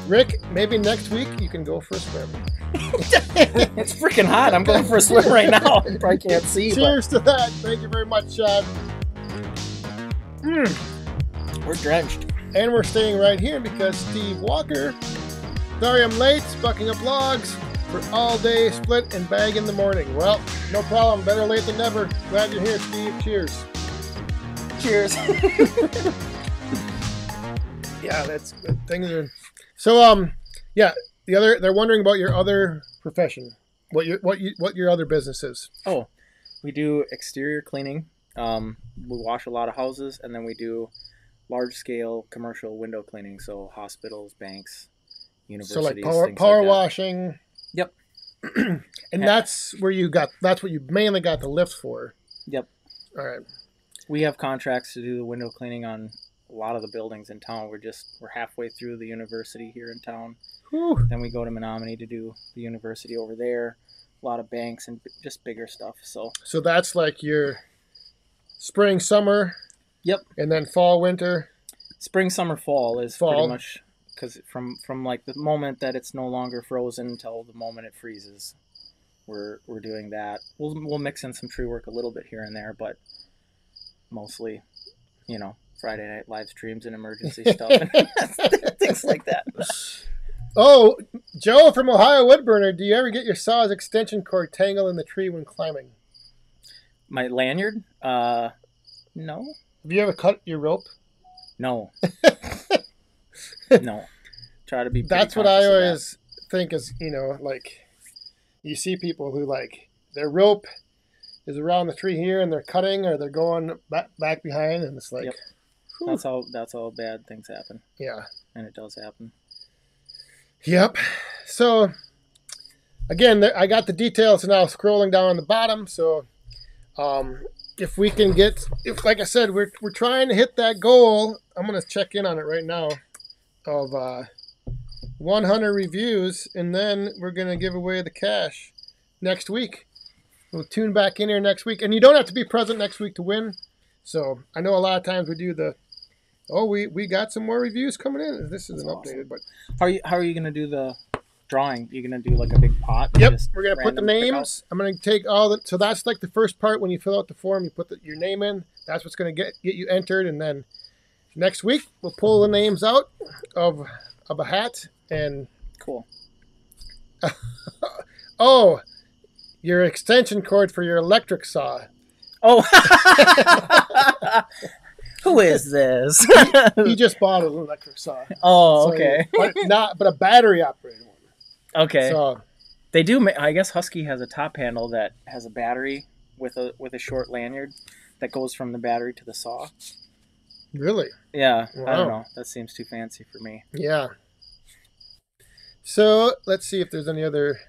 Speaker 3: Rick, maybe next week you can go for a swim.
Speaker 4: It's freaking hot. I'm going for a swim right now. You probably can't see.
Speaker 3: Cheers to that. Thank you very much, Shibe.
Speaker 4: We're drenched.
Speaker 3: And we're staying right here because Steve Walker. Sorry I'm late, bucking up logs for all day split and bag in the morning. Well, no problem. Better late than never. Glad you're here, Steve. Cheers.
Speaker 4: Cheers.
Speaker 3: Yeah, that's good. Things are so. Yeah, the other they're wondering about your other profession. What your other business is.
Speaker 4: Oh, we do exterior cleaning. We wash a lot of houses, and then we do large scale commercial window cleaning. So hospitals, banks, universities.
Speaker 3: So like
Speaker 4: things
Speaker 3: power
Speaker 4: like that.
Speaker 3: washing.
Speaker 4: Yep.
Speaker 3: And that's where you got. That's what you mainly got the lift for.
Speaker 4: Yep.
Speaker 3: All right.
Speaker 4: We have contracts to do the window cleaning on a lot of the buildings in town. We're halfway through the university here in town.
Speaker 3: Whew.
Speaker 4: Then we go to Menominee to do the university over there. A lot of banks and just bigger stuff.
Speaker 3: So that's like your spring, summer.
Speaker 4: Yep.
Speaker 3: And then fall, winter.
Speaker 4: Spring, summer, fall is
Speaker 3: Fall.
Speaker 4: pretty much because from like the moment that it's no longer frozen until the moment it freezes, we're doing that. We'll mix in some tree work a little bit here and there, but mostly, Friday night live streams and emergency stuff and things like that.
Speaker 3: Oh, Joe from Ohio Woodburner, do you ever get your saw's extension cord tangled in the tree when climbing?
Speaker 4: My lanyard? No.
Speaker 3: Have you ever cut your rope?
Speaker 4: No. No. Try to be.
Speaker 3: That's what I always think is, like you see people who like their rope is around the tree here and they're cutting or they're going back behind and it's like,
Speaker 4: yep. That's how bad things happen.
Speaker 3: Yeah.
Speaker 4: And it does happen.
Speaker 3: Yep. So again, I got the details now scrolling down on the bottom. So if we can like I said, we're trying to hit that goal. I'm going to check in on it right now of 100 reviews. And then we're going to give away the cash next week. We'll tune back in here next week. And you don't have to be present next week to win. So I know a lot of times we do we got some more reviews coming in. This isn't updated, but
Speaker 4: how are you going to do the drawing? You're going to do like a big pot?
Speaker 3: Yep, we're going to put the names. I'm going to take so that's like the first part when you fill out the form, you put your name in. That's what's going to get you entered. And then next week, we'll pull the names out of a hat. And
Speaker 4: cool.
Speaker 3: Oh, your extension cord for your electric saw.
Speaker 4: Oh, who is this?
Speaker 3: He just bought an electric saw.
Speaker 4: Oh, okay.
Speaker 3: But a battery operated one.
Speaker 4: Okay.
Speaker 3: So
Speaker 4: they do. I guess Husky has a top handle that has a battery with a short lanyard that goes from the battery to the saw.
Speaker 3: Really?
Speaker 4: Yeah.
Speaker 3: Wow.
Speaker 4: I don't know. That seems too fancy for me.
Speaker 3: Yeah. So let's see if there's any other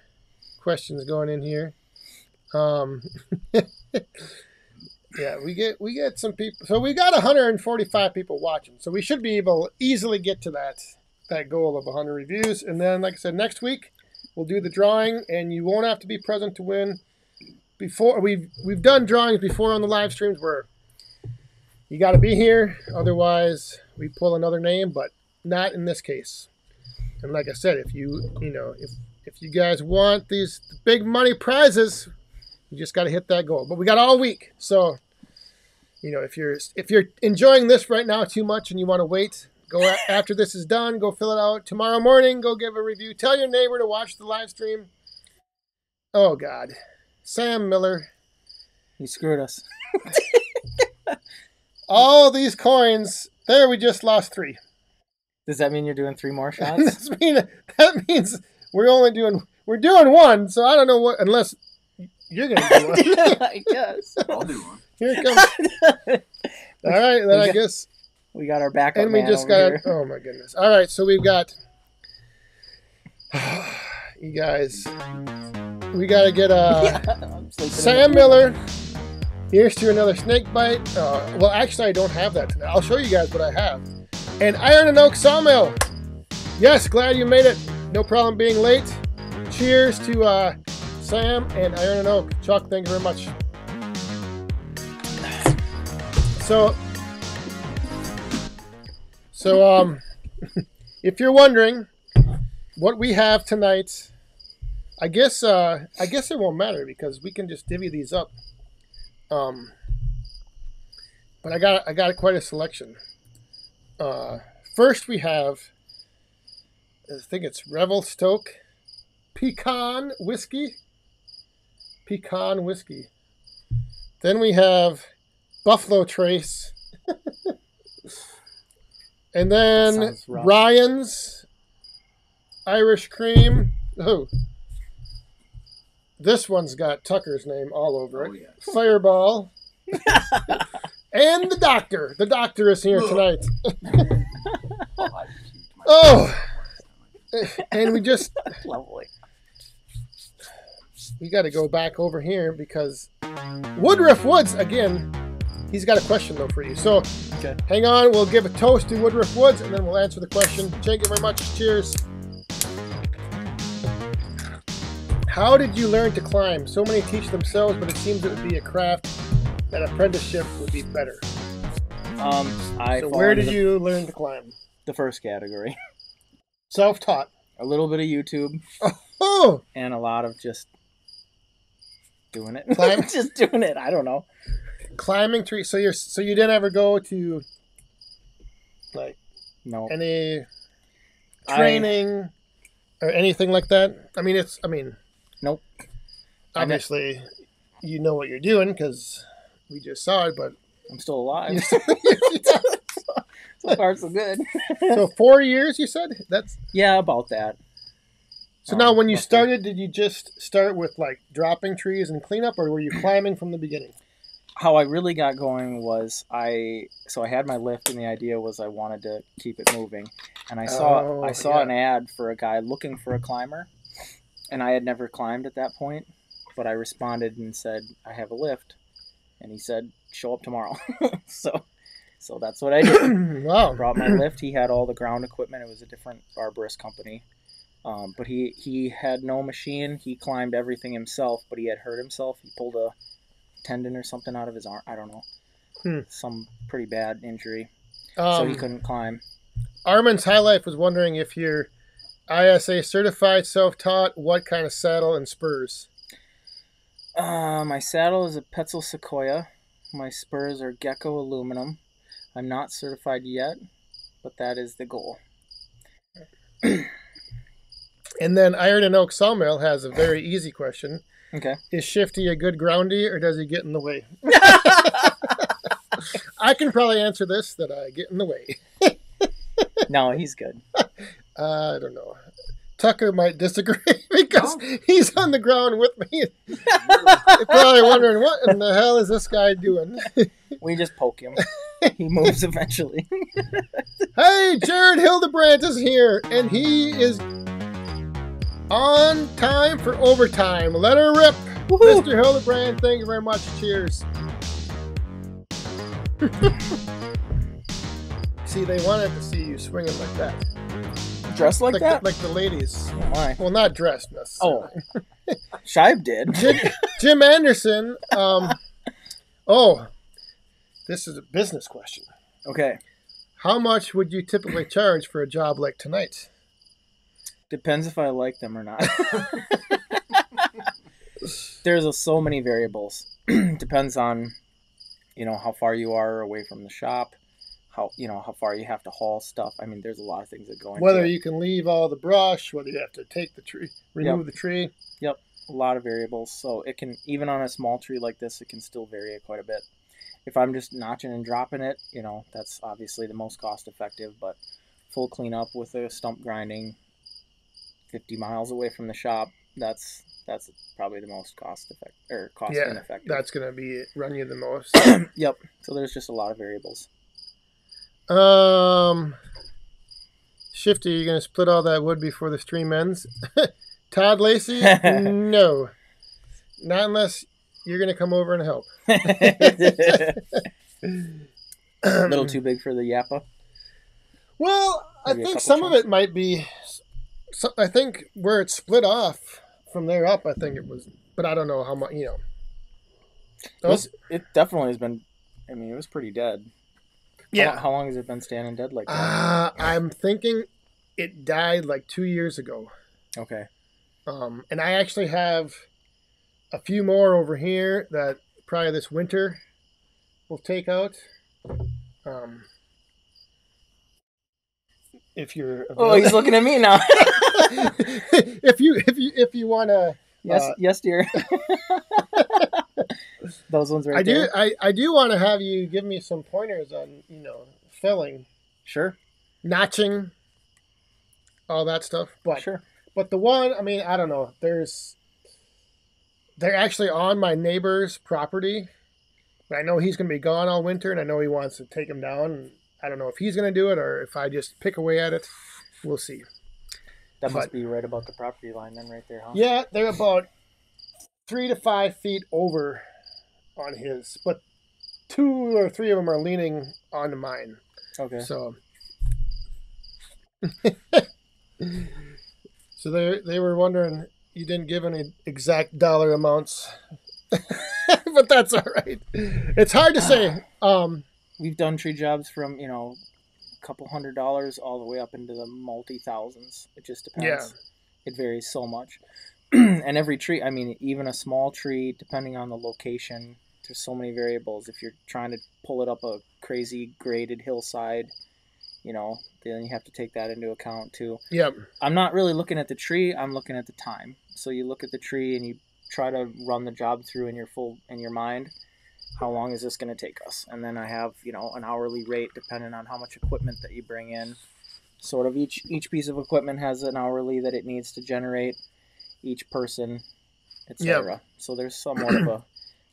Speaker 3: questions going in here. Yeah, we get some people. So we got 145 people watching. So we should be able to easily get to that goal of 100 reviews. And then, like I said, next week we'll do the drawing, and you won't have to be present to win. Before we've done drawings before on the live streams where you got to be here, otherwise we pull another name, but not in this case. And like I said, if you guys want these big money prizes, you just got to hit that goal. But we got all week. So, if you're enjoying this right now too much and you want to wait, go after this is done, go fill it out. Tomorrow morning, go give a review. Tell your neighbor to watch the live stream. Oh, God. Sam Miller.
Speaker 4: You screwed us.
Speaker 3: All these coins. There, we just lost 3.
Speaker 4: Does that mean you're doing 3 more shots?
Speaker 3: That means we're doing 1. So I don't know what, unless you're going to do 1.
Speaker 4: I guess.
Speaker 2: I'll do one.
Speaker 3: Here it comes. All right, then I guess.
Speaker 4: We got our backup
Speaker 3: And we
Speaker 4: man
Speaker 3: just
Speaker 4: over
Speaker 3: got,
Speaker 4: here.
Speaker 3: oh my goodness. All right, so we've got, you guys, we got to get
Speaker 4: I'm sleeping
Speaker 3: Sam Miller. Here's to another snake bite. Well, actually, I don't have that tonight. I'll show you guys what I have. And Iron and Oak Sawmill. Yes, glad you made it. No problem being late. Cheers to Sam and Iron and Oak. Chuck, thank you very much. So, So, if you're wondering what we have tonight, I guess it won't matter because we can just divvy these up. But I got quite a selection. First we have, I think it's Revelstoke Pecan Whiskey. Then we have Buffalo Trace. And then Ryan's Irish Cream. Oh, this one's got Tucker's name all over it.
Speaker 2: Oh, yes.
Speaker 3: Fireball. And the doctor. The doctor is here tonight. Oh, and we just
Speaker 4: Lovely.
Speaker 3: we got to go back over here because Woodruff Woods again. He's got a question though for you. So
Speaker 4: Okay.
Speaker 3: hang on, we'll give a toast to Woodruff Woods and then we'll answer the question. Thank you very much. Cheers. How did you learn to climb? So many teach themselves, but it seems it would be a craft that apprenticeship would be better.
Speaker 4: I
Speaker 3: So
Speaker 4: fall
Speaker 3: where
Speaker 4: into
Speaker 3: did you learn to climb?
Speaker 4: the first category?
Speaker 3: Self-taught.
Speaker 4: A little bit of YouTube
Speaker 3: Oh,
Speaker 4: and a lot of just doing it.
Speaker 3: Climb?
Speaker 4: Just doing it. I don't know.
Speaker 3: climbing trees. So you didn't ever go to like
Speaker 4: No.
Speaker 3: any training or anything like that? I mean,
Speaker 4: Nope.
Speaker 3: obviously you know what you're doing because we just saw it, but
Speaker 4: I'm still alive.
Speaker 3: you
Speaker 4: So far, so good.
Speaker 3: so 4 years you said? That's
Speaker 4: Yeah, about that.
Speaker 3: so now when you
Speaker 4: roughly.
Speaker 3: started, did you just start with like dropping trees and cleanup or were you climbing from the beginning?
Speaker 4: How I really got going was I had my lift and the idea was I wanted to keep it moving, and I saw
Speaker 3: yeah.
Speaker 4: an ad for a guy looking for a climber, and I had never climbed at that point, but I responded and said I have a lift, and he said show up tomorrow. so that's what I did.
Speaker 3: Wow.
Speaker 4: Brought my lift. He had all the ground equipment. It was a different arborist company, but he had no machine. He climbed everything himself, but he had hurt himself. He pulled a tendon or something out of his arm. I don't know. Some pretty bad injury. So he couldn't climb.
Speaker 3: Armin's High Life was wondering if you're ISA certified, self-taught, what kind of saddle and spurs?
Speaker 4: My saddle is a Petzl Sequoia. My spurs are Gecko aluminum. I'm not certified yet, but that is the goal.
Speaker 3: And then Iron and Oak Sawmill has a very easy question.
Speaker 4: Okay.
Speaker 3: Is Shifty a good groundy or does he get in the way? I can probably answer this, that I get in the way.
Speaker 4: No, he's good.
Speaker 3: I don't know. Tucker might disagree because he's on the ground with me. You're probably wondering, what in the hell is this guy doing?
Speaker 4: We just poke him. He moves eventually.
Speaker 3: Hey, Jared Hildebrandt is here, and he is on time for overtime. Let her rip.
Speaker 4: Woohoo!
Speaker 3: Mr. Hildebrandt, thank you very much. Cheers. See, they wanted to see you swinging like that.
Speaker 4: Dressed like that?
Speaker 3: Like the ladies.
Speaker 4: Oh, my.
Speaker 3: Well, not dressed necessarily.
Speaker 4: Shive did.
Speaker 3: Jim Anderson. This is a business question.
Speaker 4: Okay.
Speaker 3: How much would you typically charge for a job like tonight?
Speaker 4: Depends if I like them or not. There's so many variables. Depends on, how far you are away from the shop, how far you have to haul stuff. I mean, there's a lot of things that go into
Speaker 3: Whether
Speaker 4: it.
Speaker 3: you can leave all the brush, whether you have to take the tree, remove the tree.
Speaker 4: Yep, a lot of variables. So it can, even on a small tree like this, it can still vary quite a bit. If I'm just notching and dropping it, that's obviously the most cost effective, but full cleanup with a stump grinding 50 miles away from the shop, that's probably the most cost ineffective.
Speaker 3: That's going to run you the most.
Speaker 4: Yep. So there's just a lot of variables.
Speaker 3: Shifty, you're going to split all that wood before the stream ends? Todd Lacey? No. Not unless you're going to come over and help.
Speaker 4: A little too big for the yappa.
Speaker 3: Well, I
Speaker 4: Maybe a
Speaker 3: think
Speaker 4: couple
Speaker 3: some of
Speaker 4: chunks?
Speaker 3: it might be. I think where it split off from there up, I think it was. But I don't know how much,
Speaker 4: It definitely has been. I mean, it was pretty dead.
Speaker 3: Yeah.
Speaker 4: How long has it been standing dead like that?
Speaker 3: I'm thinking it died like 2 years ago.
Speaker 4: Okay.
Speaker 3: And I actually have a few more over here that probably this winter we'll take out. If you're
Speaker 4: Oh, he's looking at me now.
Speaker 3: if you want to.
Speaker 4: Yes, dear. Those ones right there.
Speaker 3: I do want to have you give me some pointers on filling,
Speaker 4: Sure.
Speaker 3: notching, all that stuff. But
Speaker 4: Sure.
Speaker 3: But the one, I mean, I don't know. They're actually on my neighbor's property, but I know he's going to be gone all winter, and I know he wants to take them down. And I don't know if he's going to do it or if I just pick away at it. We'll see.
Speaker 4: That must be right about the property line then, right there, huh?
Speaker 3: Yeah, they're about 3 to 5 feet over on his, but 2 or 3 of them are leaning onto mine.
Speaker 4: Okay.
Speaker 3: So, so they were wondering you didn't give any exact dollar amounts, but that's all right. It's hard to say.
Speaker 4: We've done tree jobs from a couple $100 all the way up into the multi-thousands. It just depends.
Speaker 3: Yeah.
Speaker 4: It varies so much. And every tree, I mean, even a small tree, depending on the location, there's so many variables. If you're trying to pull it up a crazy graded hillside, then you have to take that into account too.
Speaker 3: Yeah.
Speaker 4: I'm not really looking at the tree. I'm looking at the time. So you look at the tree and you try to run the job through in your mind. How long is this going to take us? And then I have, an hourly rate depending on how much equipment that you bring in. Sort of each piece of equipment has an hourly that it needs to generate, each person, etc.
Speaker 3: Yeah.
Speaker 4: So there's somewhat of a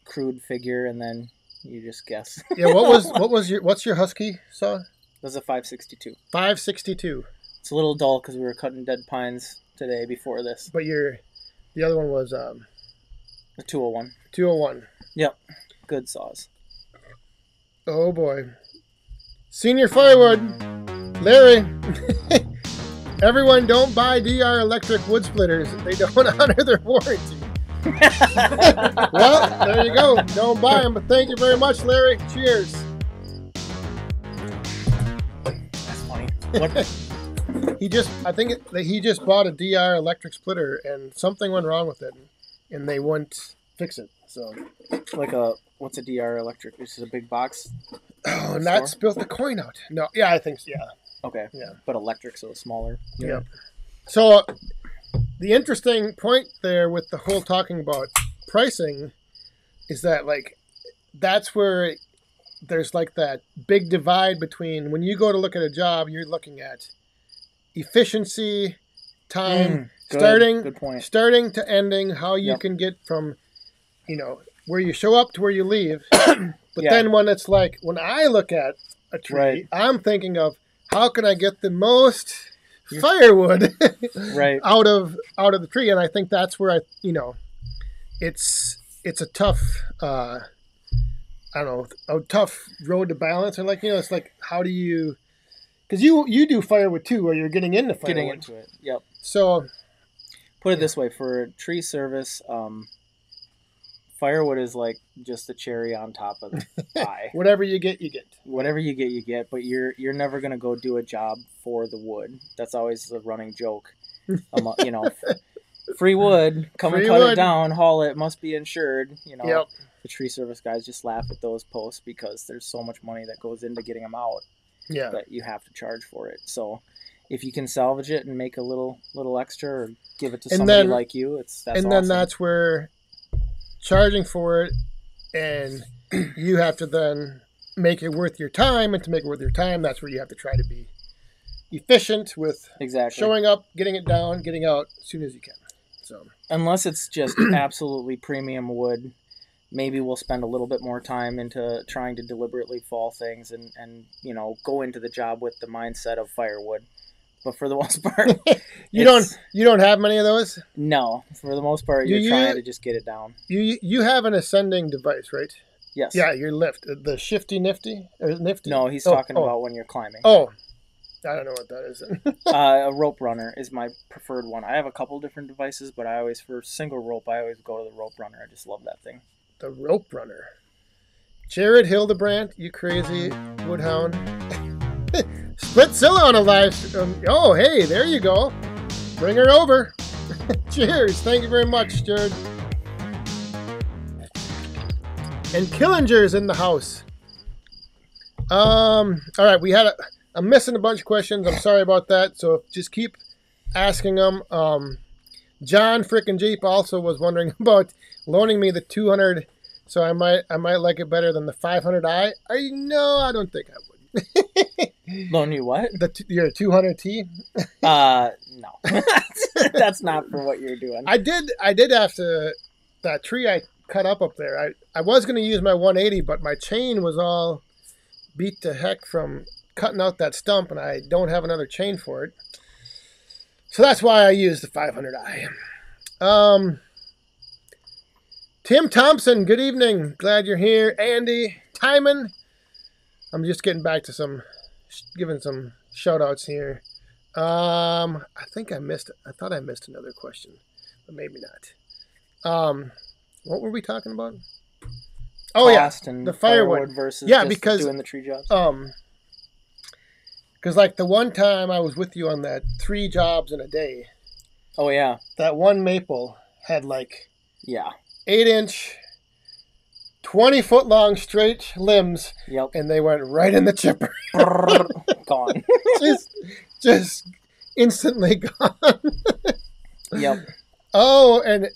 Speaker 4: crude figure, and then you just guess.
Speaker 3: Yeah. What's your husky saw?
Speaker 4: That's a 562.
Speaker 3: 562.
Speaker 4: It's a little dull because we were cutting dead pines today before this.
Speaker 3: But the other one was
Speaker 4: The 201.
Speaker 3: 201.
Speaker 4: Yep. Good saws.
Speaker 3: Oh boy. Senior Firewood. Larry. Everyone don't buy DR electric wood splitters. They don't honor their warranty. Well, there you go. Don't buy them, but thank you very much, Larry. Cheers.
Speaker 4: That's funny. What?
Speaker 3: He just bought a DR electric splitter and something went wrong with it and they wouldn't fix it. So
Speaker 4: What's a DR electric? This is a big box?
Speaker 3: Oh, and that spilled the coin out. No, yeah, I think so, yeah.
Speaker 4: Okay.
Speaker 3: Yeah.
Speaker 4: But electric, so it's smaller.
Speaker 3: Yeah. So the interesting point there with the whole talking about pricing is that that's where there's that big divide between when you go to look at a job, you're looking at efficiency, time,
Speaker 4: good point.
Speaker 3: starting to ending, how you can get from, where you show up to where you leave. But then when it's when I look at a tree,
Speaker 4: right.
Speaker 3: I'm thinking of how can I get the most firewood out of the tree, and I think that's where it's a tough a tough road to balance, and it's how do you, because you do firewood too, or you're getting into firewood.
Speaker 4: Getting into it, yep.
Speaker 3: So
Speaker 4: put it this way, for tree service, firewood is just the cherry on top of the pie.
Speaker 3: Whatever you get, you get.
Speaker 4: Whatever you get, you get. But you're never gonna go do a job for the wood. That's always the running joke. Free wood, come and cut it down, haul it, must be insured.
Speaker 3: Yep.
Speaker 4: The tree service guys just laugh at those posts because there's so much money that goes into getting them out.
Speaker 3: Yeah.
Speaker 4: That you have to charge for it. So if you can salvage it and make a little extra or give it to somebody like you, that's awesome.
Speaker 3: Then that's where charging for it, and you have to then make it worth your time, and to make it worth your time, that's where you have to try to be efficient with showing up, getting it down, getting out as soon as you can. So
Speaker 4: unless it's just absolutely premium wood, maybe we'll spend a little bit more time into trying to deliberately fall things and go into the job with the mindset of firewood. But for the most part,
Speaker 3: you don't have many of those?
Speaker 4: No, for the most part, you're trying to just get it down.
Speaker 3: You have an ascending device, right?
Speaker 4: Yes.
Speaker 3: Yeah, your lift, the shifty nifty or nifty.
Speaker 4: No, he's talking about when you're climbing.
Speaker 3: Oh, I don't know what that is.
Speaker 4: A rope runner is my preferred one. I have a couple different devices, but for single rope, I always go to the rope runner. I just love that thing.
Speaker 3: The rope runner. Jared Hildebrandt, you crazy woodhound. Splitzilla on a live stream. Oh, hey, there you go. Bring her over. Cheers. Thank you very much, Jared. And Killinger's in the house. All right, I'm missing a bunch of questions. I'm sorry about that. So just keep asking them. John frickin' Jeep also was wondering about loaning me the 200. So I might like it better than the 500i. No, I don't think I would.
Speaker 4: Loan you what?
Speaker 3: Your 200T?
Speaker 4: No. That's not for what you're doing.
Speaker 3: I did have to, that tree I cut up there. I was going to use my 180, but my chain was all beat to heck from cutting out that stump, and I don't have another chain for it. So that's why I used the 500i. Tim Thompson, good evening. Glad you're here. Andy, Timon. I'm just getting back to giving some shout outs here. I thought I missed another question, but maybe not. What were we talking about? Oh yeah, the firewood
Speaker 4: versus
Speaker 3: because
Speaker 4: doing the tree jobs.
Speaker 3: Because like the one time I was with you on that 3 jobs in a day.
Speaker 4: Oh yeah,
Speaker 3: that one maple had 8-inch, 20-foot long straight limbs.
Speaker 4: Yep.
Speaker 3: And they went right in the chipper.
Speaker 4: Gone.
Speaker 3: just instantly gone.
Speaker 4: Yep.
Speaker 3: Oh, and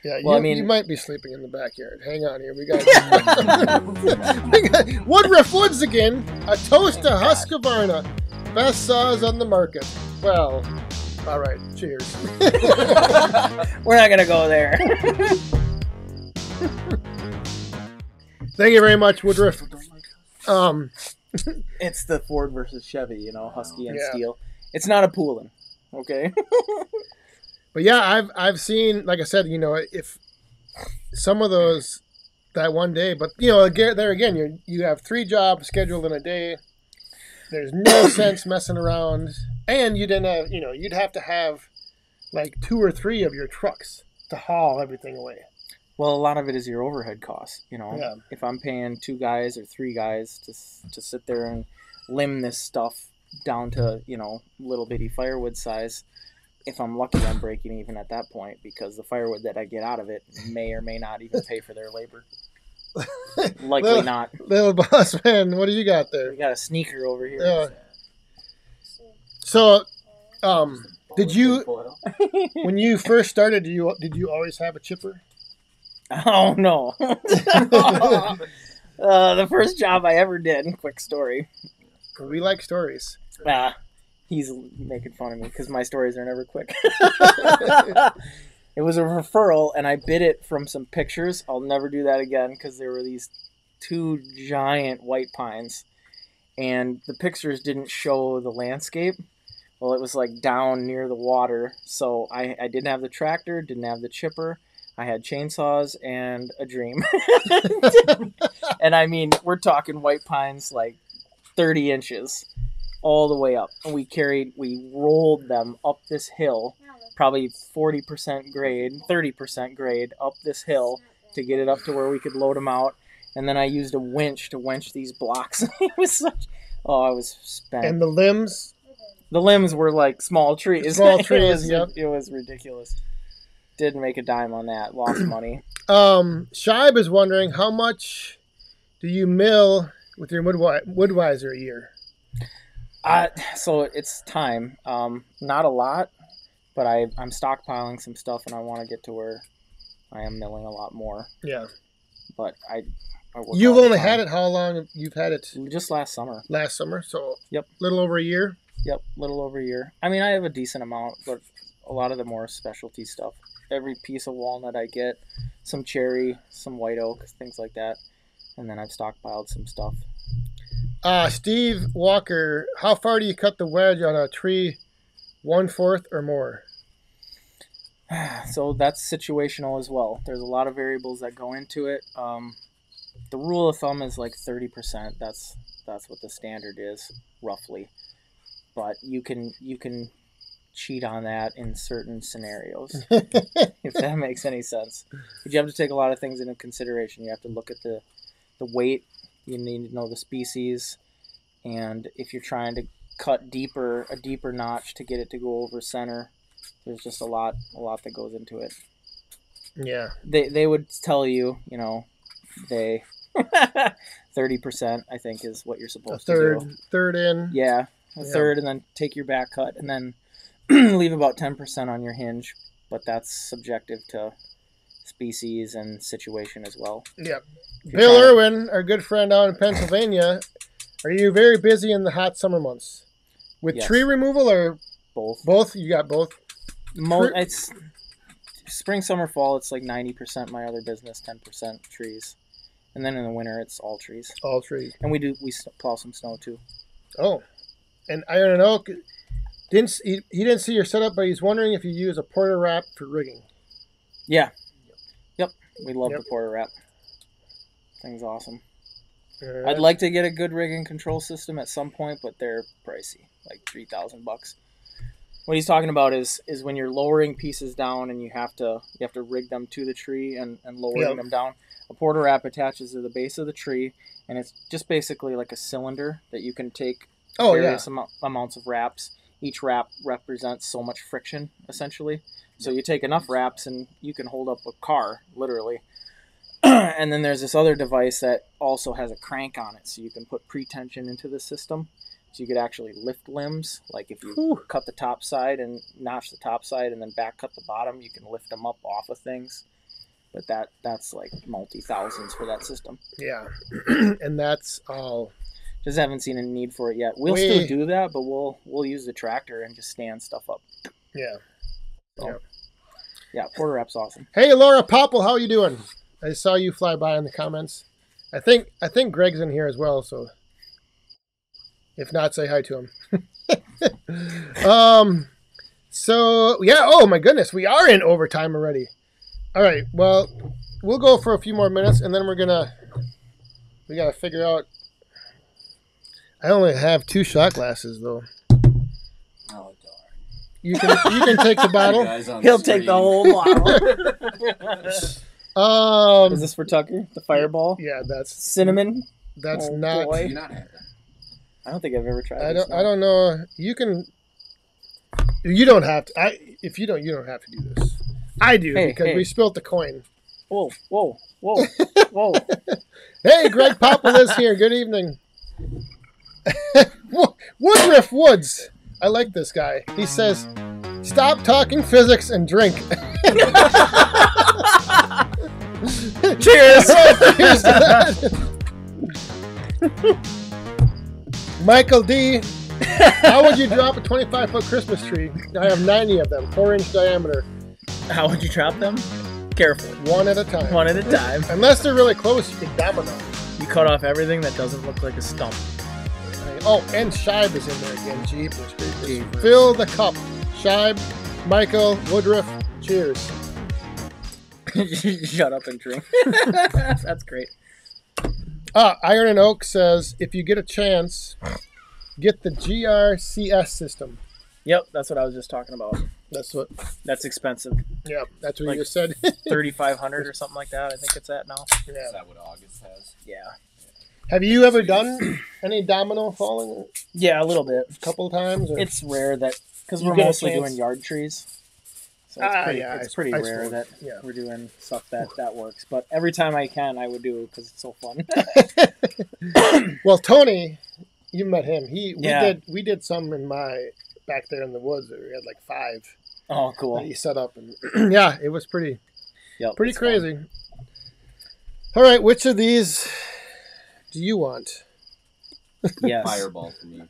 Speaker 3: yeah,
Speaker 4: well,
Speaker 3: you might be sleeping in the backyard. Hang on here. We got Woodruff Woods again. A toast to Husqvarna. Best saws on the market. Well, all right. Cheers.
Speaker 4: We're not gonna go there.
Speaker 3: Thank you very much, Woodruff.
Speaker 4: It's the Ford versus Chevy, Husky and Steel. It's not a Poolin, okay?
Speaker 3: But yeah, I've seen, like I said, if some of those that one day, but there again, you have 3 jobs scheduled in a day. There's no sense messing around, and you didn't have, you'd have to have like 2 or 3 of your trucks to haul everything away.
Speaker 4: Well, a lot of it is your overhead costs.
Speaker 3: Yeah.
Speaker 4: If I'm paying 2 guys or 3 guys to sit there and limb this stuff down to little bitty firewood size. If I'm lucky, I'm breaking even at that point because the firewood that I get out of it may or may not even pay for their labor. Likely not.
Speaker 3: Little boss man, what do you got there?
Speaker 4: We got a sneaker over here.
Speaker 3: Yeah. So, did you, when you first started, did you always have a chipper?
Speaker 4: Oh no. The first job I ever did. Quick story.
Speaker 3: We like stories.
Speaker 4: He's making fun of me because my stories are never quick. It was a referral, and I bid it from some pictures. I'll never do that again because there were these 2 giant white pines, and the pictures didn't show the landscape. Well, it was like down near the water, so I didn't have the tractor, didn't have the chipper. I had chainsaws and a dream. And I mean, we're talking white pines like 30 inches. All the way up, and we rolled them up this hill, probably 40% grade, 30% grade up this hill to get it up to where we could load them out. And then I used a winch to winch these blocks. It was I was spent.
Speaker 3: And the limbs?
Speaker 4: The limbs were like small trees.
Speaker 3: Small trees,
Speaker 4: yep. It was ridiculous. Didn't make a dime on that. Lost money.
Speaker 3: Shibe is wondering, how much do you mill with your Woodwiser a year?
Speaker 4: So it's time. Not a lot, but I'm stockpiling some stuff, and I want to get to where I am milling a lot more.
Speaker 3: Yeah.
Speaker 4: But I
Speaker 3: You've only had it, how long? You've had it?
Speaker 4: Just last summer.
Speaker 3: Last summer, so
Speaker 4: yep.
Speaker 3: Little over a year?
Speaker 4: Yep, little over a year. I mean, I have a decent amount, but a lot of the more specialty stuff. Every piece of walnut I get, some cherry, some white oak, things like that. And then I've stockpiled some stuff.
Speaker 3: Steve Walker, how far do you cut the wedge on a tree? 1/4 or more?
Speaker 4: So that's situational as well. There's a lot of variables that go into it. The rule of thumb is like 30%. That's what the standard is, roughly. But you can cheat on that in certain scenarios, if that makes any sense. But you have to take a lot of things into consideration. You have to look at the weight. You need to know the species, and if you're trying to cut a deeper notch to get it to go over center, there's just a lot that goes into it.
Speaker 3: Yeah.
Speaker 4: They would tell you, they 30% I think is what you're supposed to do.
Speaker 3: Third in.
Speaker 4: Yeah, third, and then take your back cut, and then leave about 10% on your hinge. But that's subjective to species and situation as well.
Speaker 3: Yep. Bill Irwin, our good friend out in Pennsylvania, are you very busy in the hot summer months with tree removal or
Speaker 4: both?
Speaker 3: Both. You got both.
Speaker 4: It's spring, summer, fall. It's like 90% my other business, 10% trees, and then in the winter it's all trees.
Speaker 3: All trees.
Speaker 4: And we plow some snow too.
Speaker 3: Oh, and Iron and Oak he didn't see your setup, but he's wondering if you use a porter wrap for rigging.
Speaker 4: Yeah. Yep. We love the porter wrap. Thing's awesome. Right. I'd like to get a good rigging control system at some point, but they're pricey, like $3,000. What he's talking about is when you're lowering pieces down and you have to rig them to the tree and lowering them down. A porter wrap attaches to the base of the tree, and it's just basically like a cylinder that you can take various amounts of wraps. Each wrap represents so much friction, essentially. So you take enough wraps and you can hold up a car, literally. And then there's this other device that also has a crank on it, so you can put pre-tension into the system. So you could actually lift limbs. Like if you cut the top side and notch the top side and then back cut the bottom, you can lift them up off of things. But that's like multi-thousands for that system.
Speaker 3: Yeah. And that's all.
Speaker 4: Just haven't seen a need for it yet. We'll still do that, but we'll use the tractor and just stand stuff up.
Speaker 3: Yeah.
Speaker 4: So, yeah, porter wrap's awesome.
Speaker 3: Hey, Laura Popple, how you doing? I saw you fly by in the comments. I think Greg's in here as well, so if not, say hi to him. So yeah, oh my goodness, we are in overtime already. All right, well, we'll go for a few more minutes, and then we gotta figure out. I only have 2 shot glasses though.
Speaker 2: Oh darn!
Speaker 3: You can take the bottle.
Speaker 4: He'll take the whole bottle. Is this for Tucker? The Fireball?
Speaker 3: Yeah, that's
Speaker 4: cinnamon.
Speaker 3: That's not.
Speaker 4: Boy.
Speaker 2: Do you not have that?
Speaker 4: I don't think I've ever tried.
Speaker 3: I don't know. You can. You don't have to. If you don't have to do this. I do because we spilt the coin.
Speaker 4: Whoa!
Speaker 3: Hey, Greg Popple is here. Good evening. Woodruff Woods. I like this guy. He says, "Stop talking physics and drink."
Speaker 4: Cheers!
Speaker 3: Cheers to that. Michael D. How would you drop a 25-foot Christmas tree? I have 90 of them, 4-inch diameter.
Speaker 4: How would you drop them? Careful.
Speaker 3: One at a time.
Speaker 4: One at a time.
Speaker 3: Unless they're really close, you can domino.
Speaker 4: You cut off everything that doesn't look like a stump.
Speaker 3: Oh, and Shibe is in there again. Jeepers. Fill the cup. Shibe, Michael, Woodruff, cheers.
Speaker 4: Shut up and drink. That's great.
Speaker 3: Iron and Oak says, if you get a chance, get the GRCS system.
Speaker 4: Yep, that's what I was just talking about. That's expensive.
Speaker 3: Yeah, that's what you just said.
Speaker 4: 3,500 or something like that. I think it's at now.
Speaker 3: Yeah.
Speaker 2: Is that what August has?
Speaker 4: Yeah.
Speaker 3: Have you ever done any domino falling?
Speaker 4: Yeah, a little bit.
Speaker 3: A couple of times? Or?
Speaker 4: It's rare that, because we're mostly doing yard trees. So it's pretty
Speaker 3: I
Speaker 4: rare
Speaker 3: suppose.
Speaker 4: that we're doing stuff that works. But every time I can, I would do it because it's so fun.
Speaker 3: Well, Tony, you met him. We did some in back there in the woods. We had like 5.
Speaker 4: Oh, cool.
Speaker 3: That he set up, and yeah, it was pretty crazy.
Speaker 4: Fun.
Speaker 3: All right, which of these do you want?
Speaker 2: Yes. Fireball for me.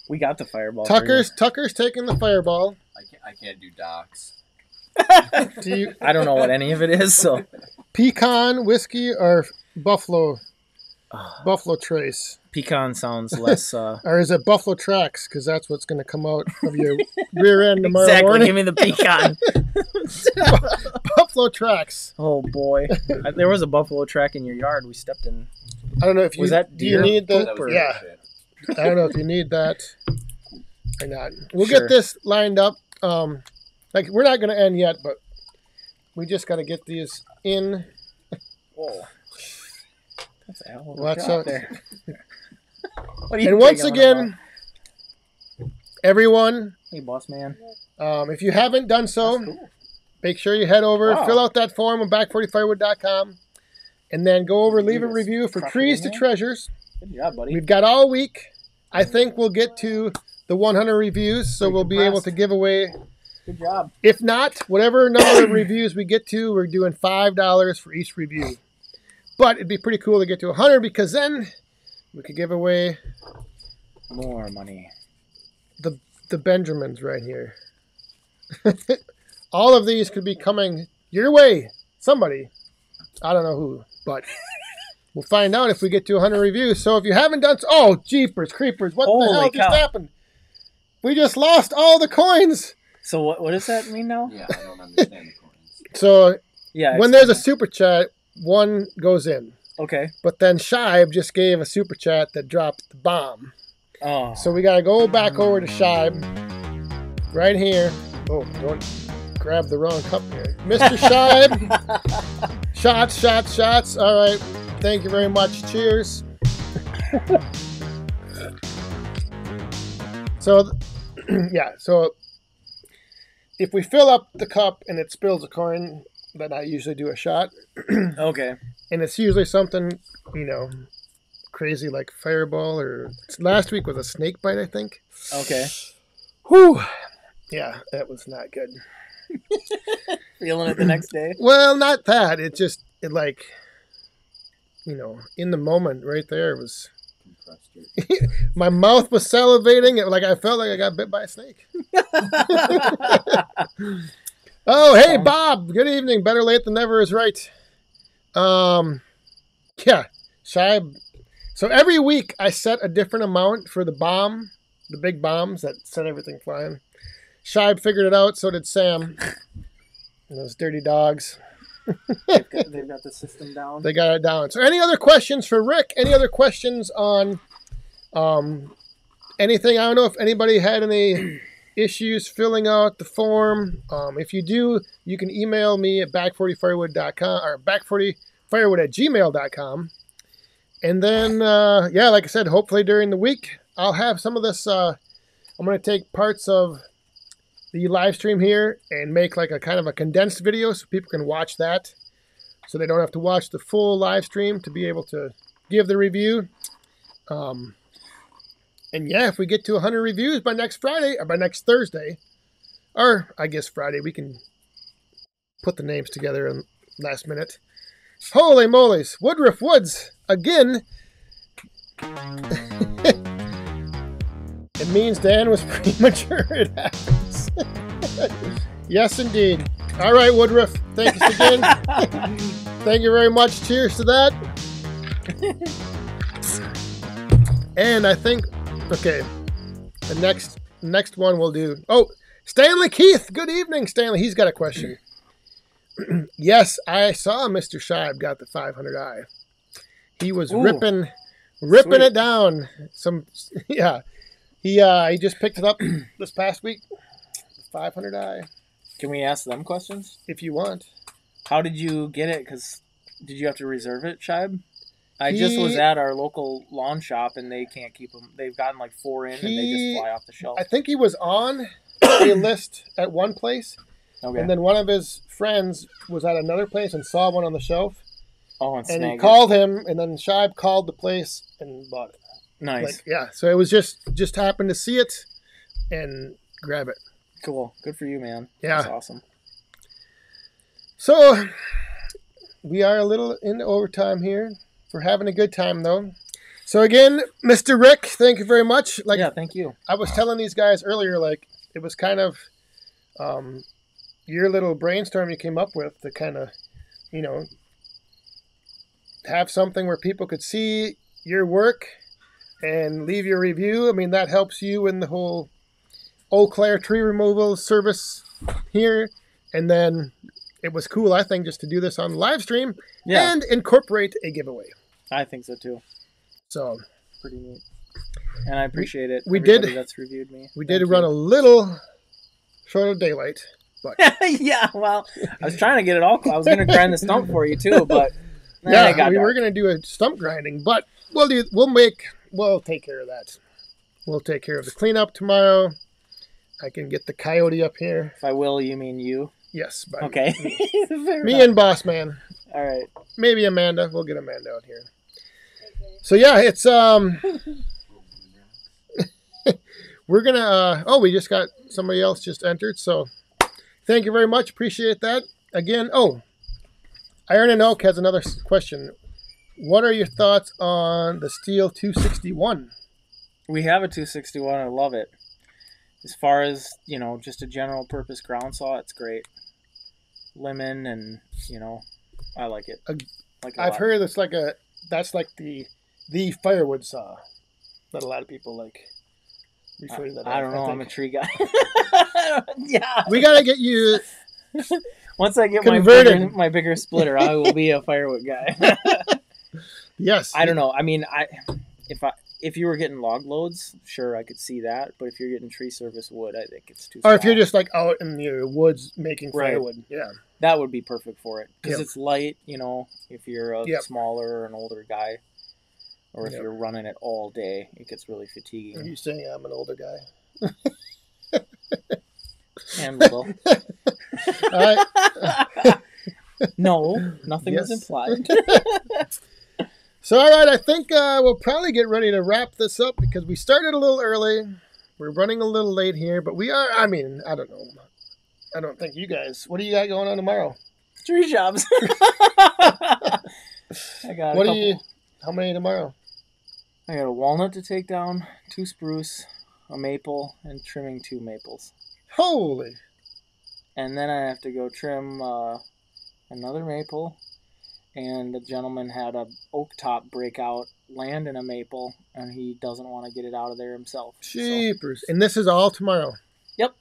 Speaker 4: We got the Fireball.
Speaker 3: Tucker's taking the Fireball.
Speaker 2: I can't do docks.
Speaker 4: I don't know what any of it is. So
Speaker 3: pecan whiskey or Buffalo Trace.
Speaker 4: Pecan sounds less.
Speaker 3: Or is it Buffalo Tracks? Because that's what's going to come out of your rear end tomorrow morning.
Speaker 4: Give me the pecan.
Speaker 3: Buffalo Tracks.
Speaker 4: Oh boy, there was a buffalo track in your yard. We stepped in.
Speaker 3: I don't know if you
Speaker 4: was that deer.
Speaker 3: Do you need the I don't know if you need that or not. We'll get this lined up. Like, we're not going to end yet, but we just got to get these in.
Speaker 4: Whoa. That's a hell of a
Speaker 3: Watch
Speaker 4: shot
Speaker 3: out.
Speaker 4: there. What are you
Speaker 3: And once
Speaker 4: giggling
Speaker 3: again,
Speaker 4: about?
Speaker 3: everyone,
Speaker 4: Hey, boss man.
Speaker 3: if you haven't done so,
Speaker 4: That's cool.
Speaker 3: make sure you head over,
Speaker 4: Wow.
Speaker 3: fill out that form on back40firewood.com, and then go over, leave a
Speaker 4: Just
Speaker 3: review for
Speaker 4: crush it
Speaker 3: Trees
Speaker 4: in
Speaker 3: to
Speaker 4: there?
Speaker 3: Treasures.
Speaker 4: Good job, buddy.
Speaker 3: We've got all week. I think we'll get to the 100 reviews, so
Speaker 4: Pretty
Speaker 3: we'll be able
Speaker 4: compressed.
Speaker 3: to give away.
Speaker 4: Good job.
Speaker 3: If not, whatever number of reviews we get to, we're doing $5 for each review. But it'd be pretty cool to get to 100 because then we could give away
Speaker 4: More money.
Speaker 3: the Benjamins right here. All of these could be coming your way. Somebody. I don't know who, but we'll find out if we get to 100 reviews. So if you haven't done so, oh, jeepers, creepers, what the
Speaker 4: Holy
Speaker 3: hell just
Speaker 4: cow.
Speaker 3: happened? We just lost all the coins.
Speaker 4: So what does that mean now?
Speaker 2: Yeah, I don't understand the coins.
Speaker 3: So
Speaker 4: Yeah.
Speaker 3: when there's a super chat, one goes in.
Speaker 4: Okay.
Speaker 3: But then Shibe just gave a super chat that dropped the bomb.
Speaker 4: Oh.
Speaker 3: So we got to go back over to Shibe right here. Oh, don't grab the wrong cup here. Mr. Shibe. Shots, shots, shots. All right. Thank you very much. Cheers. So, yeah. So if we fill up the cup and it spills a coin, then I usually do a shot.
Speaker 4: Okay.
Speaker 3: And it's usually something, crazy like Fireball, or last week was a snake bite, I think.
Speaker 4: Okay.
Speaker 3: Whew. Yeah, that was not good.
Speaker 4: Feeling it the next day?
Speaker 3: Well, not that. It in the moment right there, it was,
Speaker 2: Compressed your-
Speaker 3: my mouth was salivating. I felt like I got bit by a snake. Oh, hey, Bob. Good evening. Better late than never is right. Yeah, Shibe. So every week I set a different amount for the bomb, the big bombs that set everything flying. Shibe figured it out, so did Sam. And those dirty dogs.
Speaker 4: They've got the system down.
Speaker 3: They got it down. So any other questions for Rick? Any other questions on anything? I don't know if anybody had any issues filling out the form. If you do, you can email me at back40firewood.com or back40firewood@gmail.com. And then, like I said, hopefully during the week, I'll have some of this. I'm going to take parts of the live stream here and make like a kind of a condensed video so people can watch that. So they don't have to watch the full live stream to be able to give the review. And yeah, if we get to 100 reviews by next Friday, or by next Thursday, or I guess Friday, we can put the names together in last minute. Holy moly's, Woodruff Woods, again. It means Dan was premature, it happens. Yes, indeed. All right, Woodruff, thanks again. Thank you very much. Cheers to that. And I think, okay, the next one we'll do. Oh, Stanley Keith. Good evening, Stanley. He's got a question. Yes, I saw Mr. Shibe got the 500i. He was ripping
Speaker 4: Sweet.
Speaker 3: it down. He just picked it up this past week. 500i,
Speaker 4: Can we ask them questions?
Speaker 3: if you want.
Speaker 4: How did you get it? Because did you have to reserve it, Shibe? I just was at our local lawn shop and they can't keep them. They've gotten like 4 in and they just fly off the shelf.
Speaker 3: I think he was on a list at one place,
Speaker 4: Okay.
Speaker 3: and then one of his friends was at another place and saw one on the shelf,
Speaker 4: and
Speaker 3: and he
Speaker 4: snagged
Speaker 3: called him, and then Shibe called the place and bought it.
Speaker 4: it. Nice.
Speaker 3: So it was just happened to see it and grab it.
Speaker 4: Cool. Good for you, man.
Speaker 3: Yeah.
Speaker 4: That's awesome.
Speaker 3: So we are a little in overtime here. We're having a good time though. So again, Mr. Rick, thank you very much.
Speaker 4: Yeah, thank you.
Speaker 3: I was telling these guys earlier, it was kind of your little brainstorm you came up with to kind of, have something where people could see your work and leave your review. I mean, that helps you in the whole Eau Claire tree removal service here. And then it was cool, I think, just to do this on the live stream and incorporate a giveaway.
Speaker 4: I think so too.
Speaker 3: So
Speaker 4: Pretty neat. And I appreciate it.
Speaker 3: we
Speaker 4: everybody
Speaker 3: did-
Speaker 4: That's reviewed me.
Speaker 3: we did
Speaker 4: Thank
Speaker 3: run
Speaker 4: you.
Speaker 3: a little short of daylight. But
Speaker 4: Yeah, well, I was trying to get it all. I was going to grind the stump for you too, but then
Speaker 3: yeah,
Speaker 4: it got
Speaker 3: we were
Speaker 4: dark.
Speaker 3: going to do a stump grinding, but we'll take care of that. We'll take care of the cleanup tomorrow. I can get the coyote up here.
Speaker 4: If I will, you mean you?
Speaker 3: Yes, but
Speaker 4: Okay. Fair
Speaker 3: me
Speaker 4: enough.
Speaker 3: and Boss Man.
Speaker 4: All right.
Speaker 3: Maybe Amanda. We'll get Amanda out here. So yeah, it's we're gonna we just got somebody else just entered, so thank you very much. Appreciate that. Again, Iron and Oak has another question. What are your thoughts on the Steel 261?
Speaker 4: We have a 261. I love it. As far as, just a general purpose ground saw, it's great. Lemon and, I like it.
Speaker 3: I've heard that's like the firewood saw that a lot of people like refer to that.
Speaker 4: I don't know. I'm a
Speaker 3: think.
Speaker 4: tree guy. Yeah.
Speaker 3: We gotta get you.
Speaker 4: Once I get
Speaker 3: Converted.
Speaker 4: my bigger splitter, I will be a firewood guy.
Speaker 3: Yes.
Speaker 4: I don't know. I mean, if you were getting log loads, sure, I could see that. But if you're getting tree service wood, I think it's too small.
Speaker 3: Or if you're just like out in the woods making
Speaker 4: Right.
Speaker 3: firewood, yeah.
Speaker 4: That would be perfect for it. Because
Speaker 3: Yep.
Speaker 4: it's light, if you're a
Speaker 3: Yep.
Speaker 4: smaller or an older guy. Or if
Speaker 3: Yep.
Speaker 4: you're running it all day, it gets really
Speaker 3: Are
Speaker 4: fatiguing.
Speaker 3: you saying I'm an older guy?
Speaker 4: And little.
Speaker 3: All right.
Speaker 4: No, nothing was
Speaker 3: Yes.
Speaker 4: implied.
Speaker 3: So, all right, I think we'll probably get ready to wrap this up because we started a little early. We're running a little late here, but we are, I don't know. I don't think you guys, what do you got going on tomorrow?
Speaker 4: Tree jobs. I got
Speaker 3: How many tomorrow?
Speaker 4: I got a walnut to take down, 2 spruce, a maple, and trimming 2 maples.
Speaker 3: Holy.
Speaker 4: And then I have to go trim another maple. And the gentleman had a oak top breakout land in a maple, and he doesn't want to get it out of there himself.
Speaker 3: Jeepers. And this is all tomorrow?
Speaker 4: Yep.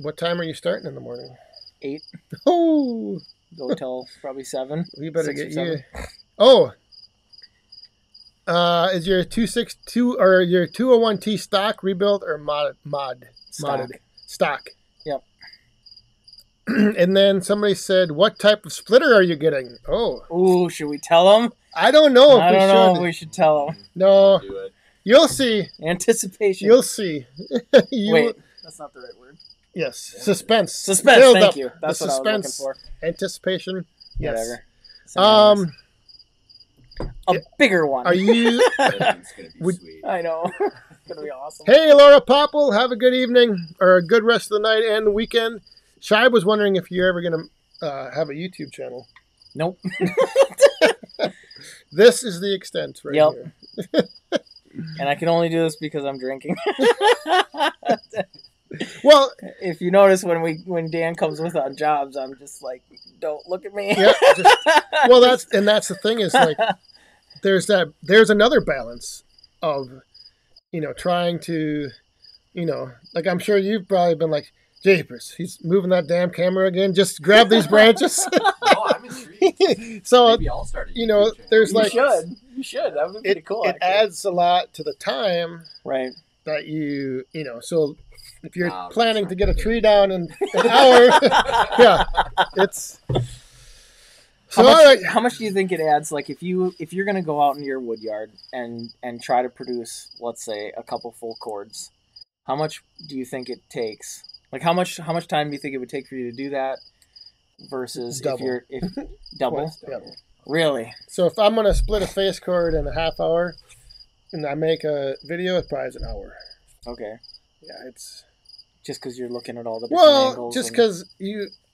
Speaker 3: What time are you starting in the morning?
Speaker 4: 8,
Speaker 3: Oh,
Speaker 4: go till probably 7.
Speaker 3: we better
Speaker 4: 6 or
Speaker 3: get
Speaker 4: 7.
Speaker 3: you. Oh. Is your 262 or your 201T stock rebuilt or modded? Stock.
Speaker 4: Yep.
Speaker 3: And then somebody said, "What type of splitter are you getting?" Oh,
Speaker 4: Ooh, should we tell him?
Speaker 3: I don't know if
Speaker 4: I
Speaker 3: we
Speaker 4: don't know
Speaker 3: should.
Speaker 4: if we should tell him.
Speaker 3: No,
Speaker 2: Do it.
Speaker 3: you'll see.
Speaker 4: Anticipation.
Speaker 3: You'll see.
Speaker 4: Wait, that's not the right word.
Speaker 3: Yes, suspense.
Speaker 4: Suspense.
Speaker 3: Build
Speaker 4: Thank
Speaker 3: up.
Speaker 4: you. That's
Speaker 3: the
Speaker 4: what
Speaker 3: suspense.
Speaker 4: I was looking for.
Speaker 3: Anticipation. Yes.
Speaker 4: Whatever. Synonymous. A
Speaker 3: yeah.
Speaker 4: bigger one.
Speaker 3: Are you?
Speaker 2: It's gonna be
Speaker 3: Would-
Speaker 2: sweet.
Speaker 4: I know. It's gonna be awesome.
Speaker 3: Hey, Laura Popple. Have a good evening or a good rest of the night and the weekend. Shai was wondering if you're ever gonna have a YouTube channel.
Speaker 4: Nope.
Speaker 3: This is the extent right
Speaker 4: Yep.
Speaker 3: here.
Speaker 4: And I can only do this because I'm drinking.
Speaker 3: Well,
Speaker 4: If you notice when Dan comes with on jobs, I'm just like, don't look at me.
Speaker 3: yeah. Well, that's the thing is like there's another balance of trying to like I'm sure you've probably been like, Japers, he's moving that damn camera again. Just grab these branches.
Speaker 2: Oh, I'm intrigued.
Speaker 3: So
Speaker 2: Maybe I'll start a YouTube channel.
Speaker 3: there's
Speaker 4: You
Speaker 3: like
Speaker 4: should. You should. That would be pretty cool.
Speaker 3: it
Speaker 4: actually.
Speaker 3: adds a lot to the time
Speaker 4: Right.
Speaker 3: that so if you're
Speaker 2: Wow,
Speaker 3: planning
Speaker 2: that's
Speaker 3: to get a
Speaker 2: not
Speaker 3: tree
Speaker 2: good.
Speaker 3: down in an hour, yeah, it's so all right.
Speaker 4: How much do you think it adds? Like if you're gonna go out in your wood yard and try to produce, let's say, a couple full cords, how much do you think it takes? Like how much time do you think it would take for you to do that versus
Speaker 3: Double.
Speaker 4: if double?
Speaker 3: Twice, yeah.
Speaker 4: Really?
Speaker 3: So if I'm gonna split a face cord in a half hour, and I make a video, it probably is an hour.
Speaker 4: Okay.
Speaker 3: Yeah, it's
Speaker 4: Just because you're looking at all the different
Speaker 3: well,
Speaker 4: angles.
Speaker 3: just
Speaker 4: and-
Speaker 3: because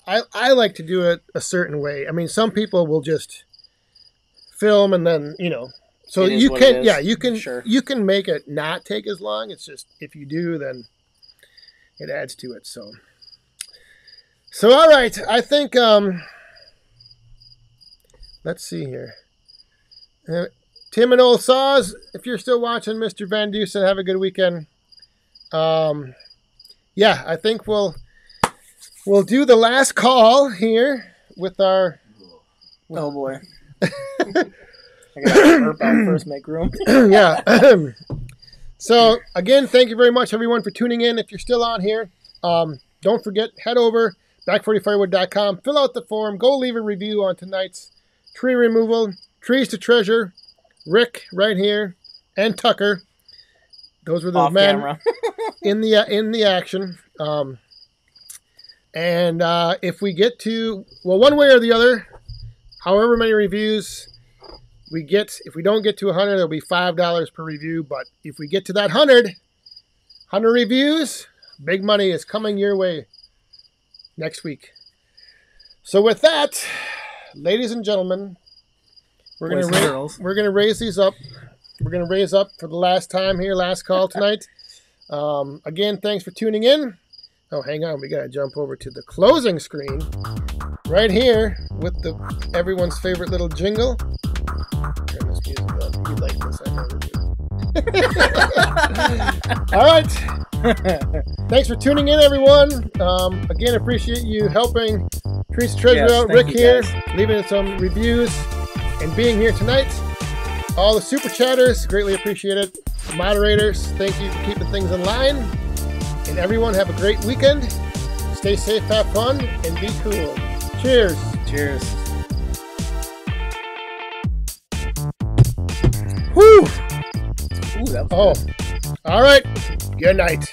Speaker 3: I like to do it a certain way. I mean, some people will just film and then So
Speaker 4: It is
Speaker 3: you
Speaker 4: what
Speaker 3: can,
Speaker 4: it is.
Speaker 3: yeah, you can,
Speaker 4: Sure.
Speaker 3: you can make it not take as long. It's just if you do, then it adds to it. So all right, I think let's see here. Tim and Old Saws, if you're still watching, Mr. Van Dusen, have a good weekend. Yeah, I think we'll do the last call here with our
Speaker 4: Oh boy. I gotta burp out first, make room.
Speaker 3: yeah. So again, thank you very much everyone for tuning in. If you're still on here, Don't forget, head over, back40firewood.com, fill out the form, go leave a review on tonight's tree removal, Trees to Treasure, Rick right here, and Tucker. Those were the
Speaker 4: Off
Speaker 3: men
Speaker 4: camera.
Speaker 3: in the action. And if we get to, well, one way or the other, however many reviews we get, if we don't get to 100, it'll be $5 per review. But if we get to that 100 reviews, big money is coming your way next week. So with that, ladies and gentlemen, we're
Speaker 4: Boys and
Speaker 3: gonna
Speaker 4: girls.
Speaker 3: we're gonna raise these up. We're gonna raise up for the last time here, last call tonight. Again, thanks for tuning in. Oh, hang on, we gotta jump over to the closing screen right here with the everyone's favorite little jingle. Turn this music up. You like this? I never do. All right. Thanks for tuning in, everyone. Again, appreciate you helping Trees to Treasure
Speaker 4: Yes,
Speaker 3: out.
Speaker 4: thank
Speaker 3: Rick
Speaker 4: you,
Speaker 3: here,
Speaker 4: guys.
Speaker 3: leaving some reviews and being here tonight. All the super chatters, greatly appreciate it. Moderators, thank you for keeping things in line. And everyone, have a great weekend. Stay safe, have fun, and be cool. Cheers.
Speaker 4: Cheers.
Speaker 3: Whew.
Speaker 4: Ooh, that was
Speaker 3: Oh, all right. Good night.